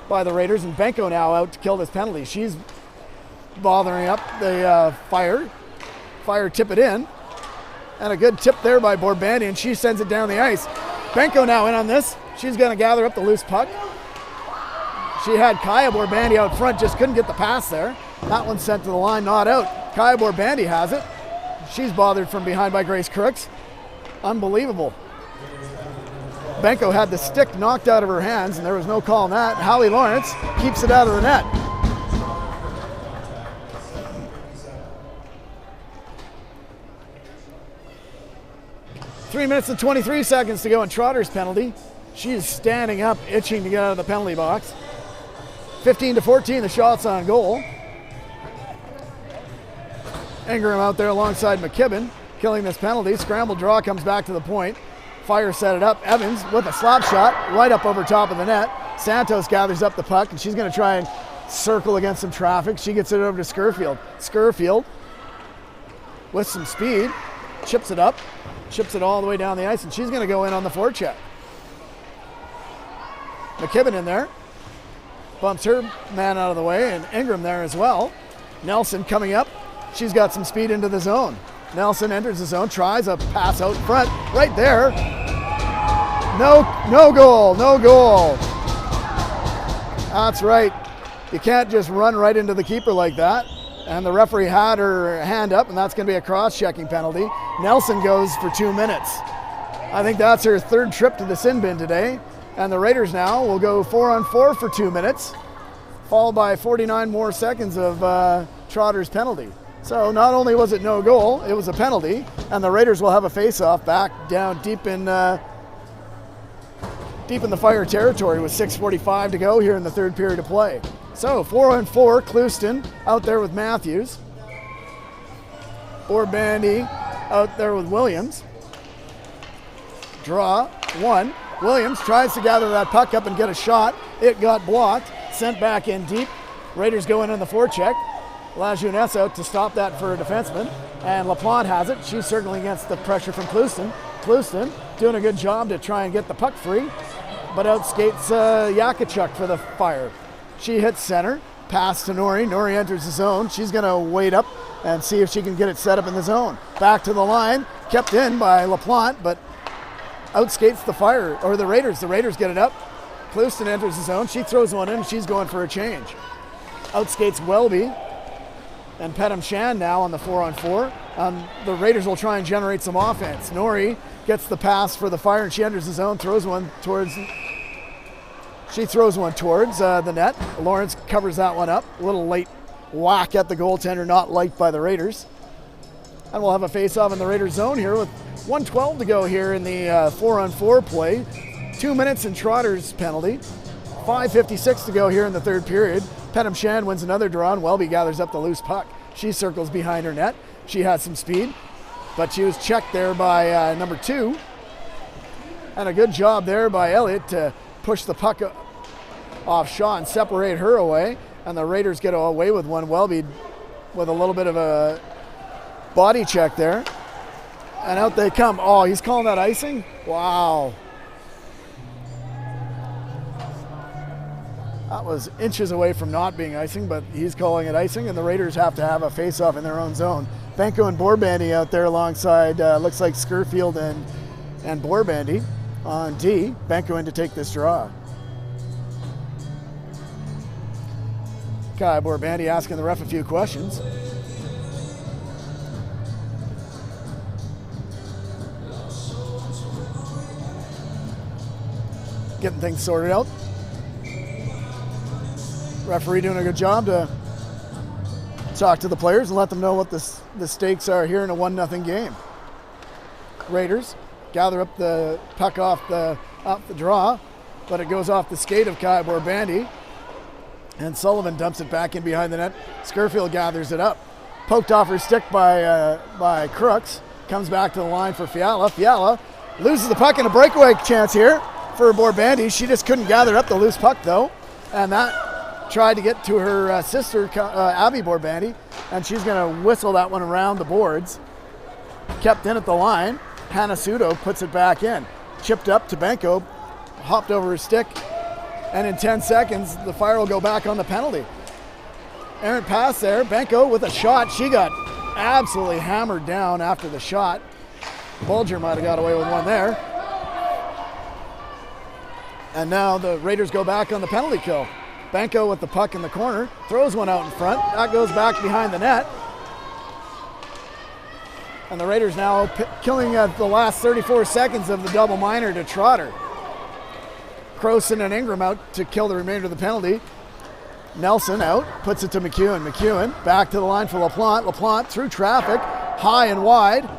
the Raiders, and Benko now out to kill this penalty. She's bothering up the Fire. Fire tip it in. And a good tip there by Borbandy, and she sends it down the ice. Benko now in on this. She's going to gather up the loose puck. She had Kaya Borbandy out front, just couldn't get the pass there. That one's sent to the line, not out. Kaya Borbandy has it. She's bothered from behind by Grace Crooks. Unbelievable. Benko had the stick knocked out of her hands, and there was no call on that. Holly Lawrence keeps it out of the net. Three minutes and 23 seconds to go in Trotter's penalty. She is standing up, itching to get out of the penalty box. 15-14, the shots on goal. Ingram out there alongside McKibben, killing this penalty. Scramble draw comes back to the point. Fire set it up. Evans with a slap shot right up over top of the net. Santos gathers up the puck, and she's going to try and circle against some traffic. She gets it over to Scurfield. Scurfield with some speed, chips it up. Chips it all the way down the ice, and she's going to go in on the forecheck. McKibben in there. Bumps her man out of the way, and Ingram there as well. Nelson coming up. She's got some speed into the zone. Nelson enters the zone, tries a pass out front. Right there. No goal, no goal. That's right. You can't just run right into the keeper like that. And the referee had her hand up, and that's going to be a cross-checking penalty. Nelson goes for 2 minutes. I think that's her third trip to the sin bin today. And the Raiders now will go 4-on-4 for 2 minutes. followed by 49 more seconds of Trotter's penalty. So not only was it no goal, it was a penalty, and the Raiders will have a face-off back down deep in the Fire territory with 6:45 to go here in the third period of play. So 4-on-4, Clouston out there with Matthews. Borbandy out there with Williams. Draw, 1. Williams tries to gather that puck up and get a shot. It got blocked, sent back in deep. Raiders go in on the forecheck. Lajeunesse out to stop that for a defenseman. And LaPlante has it. She's circling against the pressure from Clouston. Clouston doing a good job to try and get the puck free, but outskates Yakachuk for the Fire. She hits center. Pass to Nori. Nori enters the zone. She's going to wait up and see if she can get it set up in the zone. Back to the line. Kept in by LaPlante, but outskates the Fire, or the Raiders. The Raiders get it up. Clouston enters the zone. She throws one in. She's going for a change. Outskates Welby. And Petam Shan now on the 4-on-4. The Raiders will try and generate some offense. Nori gets the pass for the Fire, and she enters the zone, throws one towards the net. Lawrence covers that one up. A little late whack at the goaltender, not liked by the Raiders. And we'll have a face-off in the Raiders zone here with 1:12 to go here in the 4-on-4 play. 2 minutes in Trotter's penalty. 5:56 to go here in the third period. Petam Shan wins another draw, and Welby gathers up the loose puck. She circles behind her net. She has some speed, but she was checked there by number 2. And a good job there by Elliott to push the puck off Shaw and separate her away. And the Raiders get away with one. Welby with a little bit of a body check there. And out they come. Oh, he's calling that icing? Wow. That was inches away from not being icing, but he's calling it icing, and the Raiders have to have a face-off in their own zone. Benko and Borbandy out there alongside, looks like Scurfield and Borbandy on D. Benko in to take this draw. Kai Borbandy asking the ref a few questions. Getting things sorted out. Referee doing a good job to talk to the players and let them know what the stakes are here in a 1-0 game. Raiders gather up the puck off the draw, but it goes off the skate of Kai Borbandy, and Sullivan dumps it back in behind the net. Scurfield gathers it up. Poked off her stick by Crooks. Comes back to the line for Fiala. Fiala loses the puck in a breakaway chance here for Borbandy. She just couldn't gather up the loose puck though, and that tried to get to her sister, Abby Borbandy, and she's going to whistle that one around the boards. Kept in at the line. Hannah Sudo puts it back in. Chipped up to Benko, hopped over her stick, and in 10 seconds, the Fire will go back on the penalty. Errant pass there. Benko with a shot. She got absolutely hammered down after the shot. Bulger might have got away with one there. And now the Raiders go back on the penalty kill. Benko with the puck in the corner, throws one out in front. That goes back behind the net. And the Raiders now killing the last 34 seconds of the double minor to Trotter. Croson and Ingram out to kill the remainder of the penalty. Nelson out, puts it to McEwen. McEwen back to the line for LaPlante. LaPlante through traffic, high and wide.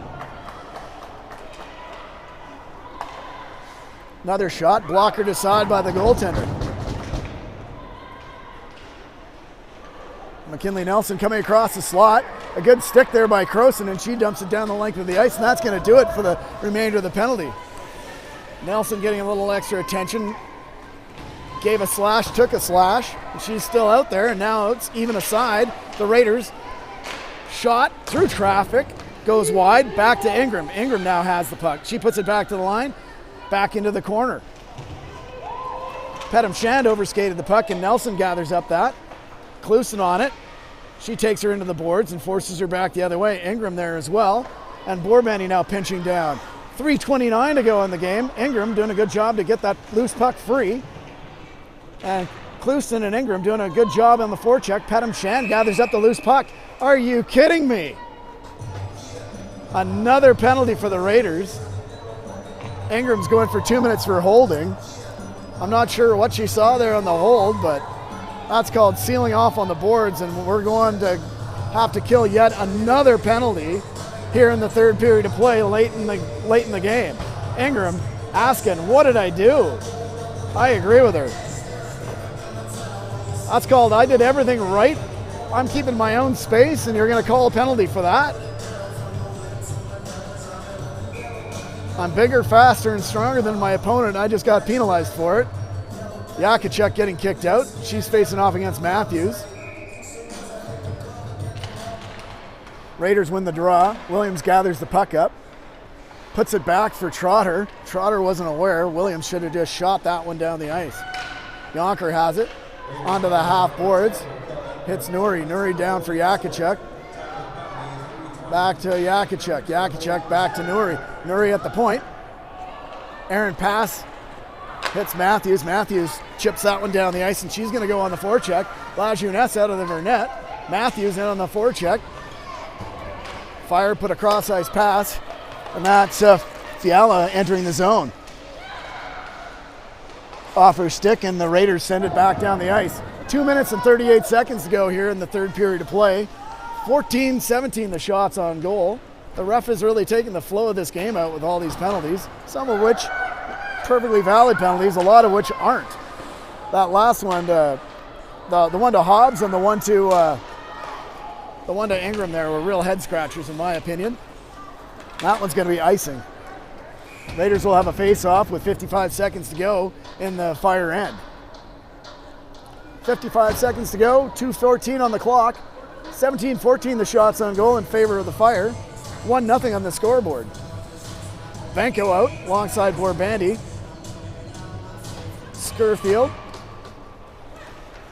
Another shot, blocker to side by the goaltender. McKinley Nelson coming across the slot. A good stick there by Croson, and she dumps it down the length of the ice, and that's going to do it for the remainder of the penalty. Nelson getting a little extra attention. Gave a slash, took a slash. And she's still out there, and now it's even aside. The Raiders shot through traffic, goes wide, back to Ingram. Ingram now has the puck. She puts it back to the line, back into the corner. Petam Shand overskated the puck, and Nelson gathers up that. Clouston on it. She takes her into the boards and forces her back the other way. Ingram there as well. And Borbandy now pinching down. 3:29 to go in the game. Ingram doing a good job to get that loose puck free. And Clouston and Ingram doing a good job on the forecheck. Petam Shand gathers up the loose puck. Are you kidding me? Another penalty for the Raiders. Ingram's going for 2 minutes for holding. I'm not sure what she saw there on the hold, but That's called sealing off on the boards, and we're going to have to kill yet another penalty here in the third period of play late in the game. Ingram asking, what did I do? I agree with her. That's called, I did everything right. I'm keeping my own space, and you're going to call a penalty for that? I'm bigger, faster, and stronger than my opponent. I just got penalized for it. Jakicek getting kicked out. She's facing off against Matthews. Raiders win the draw. Williams gathers the puck up. Puts it back for Trotter. Trotter wasn't aware. Williams should have just shot that one down the ice. Yonker has it. Onto the half boards. Hits Nuri. Nuri down for Jakicek. Back to Jakicek. Jakicek back to Nuri. Nuri at the point. Aaron pass. Hits Matthews. Matthews chips that one down the ice, and she's going to go on the forecheck. Lajeunesse out of her net. Matthews in on the forecheck. Fire put a cross-ice pass, and that's Fiala entering the zone. Off her stick, and the Raiders send it back down the ice. 2 minutes and 38 seconds to go here in the third period of play. 14-17 the shots on goal. The ref is really taking the flow of this game out with all these penalties, some of which perfectly valid penalties, a lot of which aren't. That last one, the one to Hobbs and the one to Ingram there were real head scratchers in my opinion. That one's going to be icing. Raiders will have a face-off with 55 seconds to go in the Fire end. 55 seconds to go, 2:14 on the clock. 17-14 the shots on goal in favor of the Fire. 1-0 on the scoreboard. Benko out alongside Borbandi. Skurfield.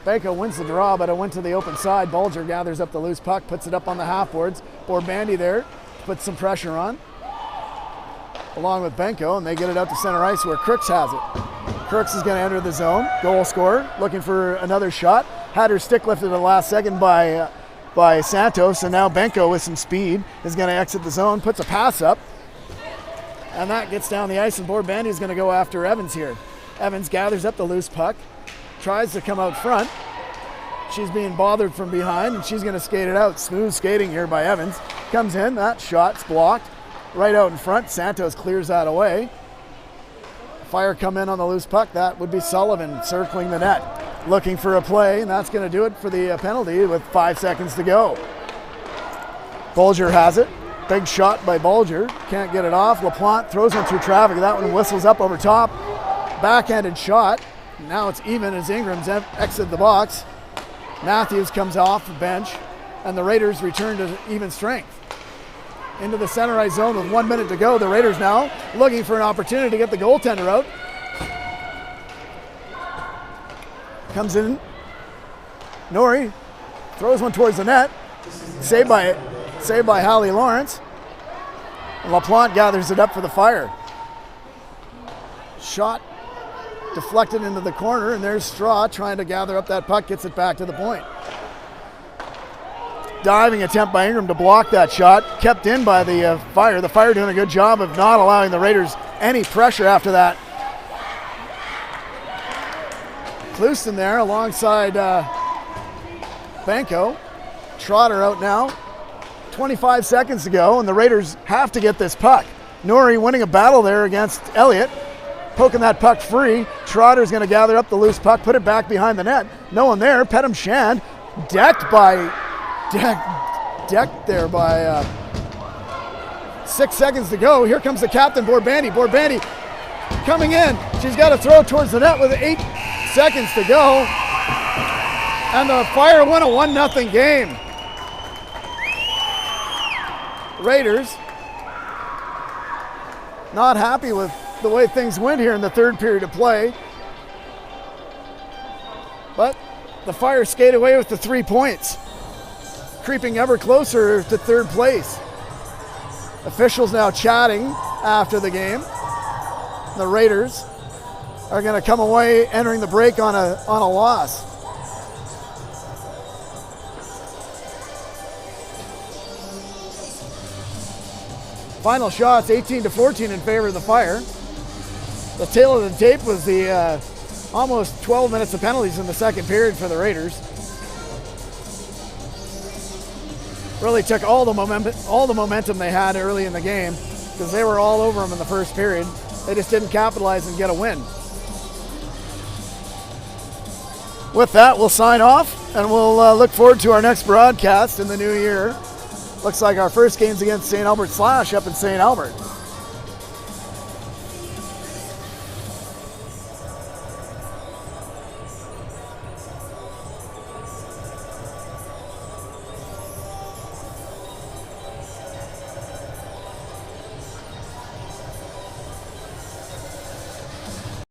Benko wins the draw, but it went to the open side. Bulger gathers up the loose puck, puts it up on the half boards. Borbandi there, puts some pressure on, along with Benko, and they get it out to center ice where Crooks has it. Crooks is going to enter the zone. Goal scorer, looking for another shot. Had her stick lifted at the last second by Santos, and now Benko with some speed is going to exit the zone, puts a pass up, and that gets down the ice, and Borbandi is going to go after Evans here. Evans gathers up the loose puck, tries to come out front. She's being bothered from behind, and she's going to skate it out. Smooth skating here by Evans. Comes in, that shot's blocked. Right out in front, Santos clears that away. Fire come in on the loose puck. That would be Sullivan circling the net, looking for a play, and that's going to do it for the penalty with 5 seconds to go. Bulger has it. Big shot by Bulger. Can't get it off. LaPlante throws one through traffic. That one whistles up over top. Backhanded shot. Now it's even as Ingram's exited the box. Matthews comes off the bench, and the Raiders return to even strength. Into the center ice zone with 1 minute to go. The Raiders now looking for an opportunity to get the goaltender out. Comes in. Nori throws one towards the net. Saved by Hallie Lawrence. And LaPlante gathers it up for the Fire. Shot deflected into the corner, and there's Straw trying to gather up that puck, gets it back to the point. Diving attempt by Ingram to block that shot, kept in by the Fire. The Fire doing a good job of not allowing the Raiders any pressure after that. Clouston there alongside Benko. Trotter out now. 25 seconds to go, and the Raiders have to get this puck. Nori winning a battle there against Elliott. Poking that puck free. Trotter's going to gather up the loose puck, put it back behind the net. No one there. Pedam Shand decked there by 6 seconds to go. Here comes the captain, Borbandi. Borbandi coming in. She's got to throw towards the net with 8 seconds to go. And the Fire win a 1-0 game. Raiders not happy with the way things went here in the third period of play. But the Fire skate away with the 3 points, creeping ever closer to third place. Officials now chatting after the game. The Raiders are going to come away entering the break on a loss. Final shots 18-14 in favor of the Fire. The tail of the tape was the almost 12 minutes of penalties in the second period for the Raiders. Really took all the momentum they had early in the game, because they were all over them in the first period. They just didn't capitalize and get a win. With that, we'll sign off, and we'll look forward to our next broadcast in the new year. Looks like our first game's against St. Albert Slash up in St. Albert.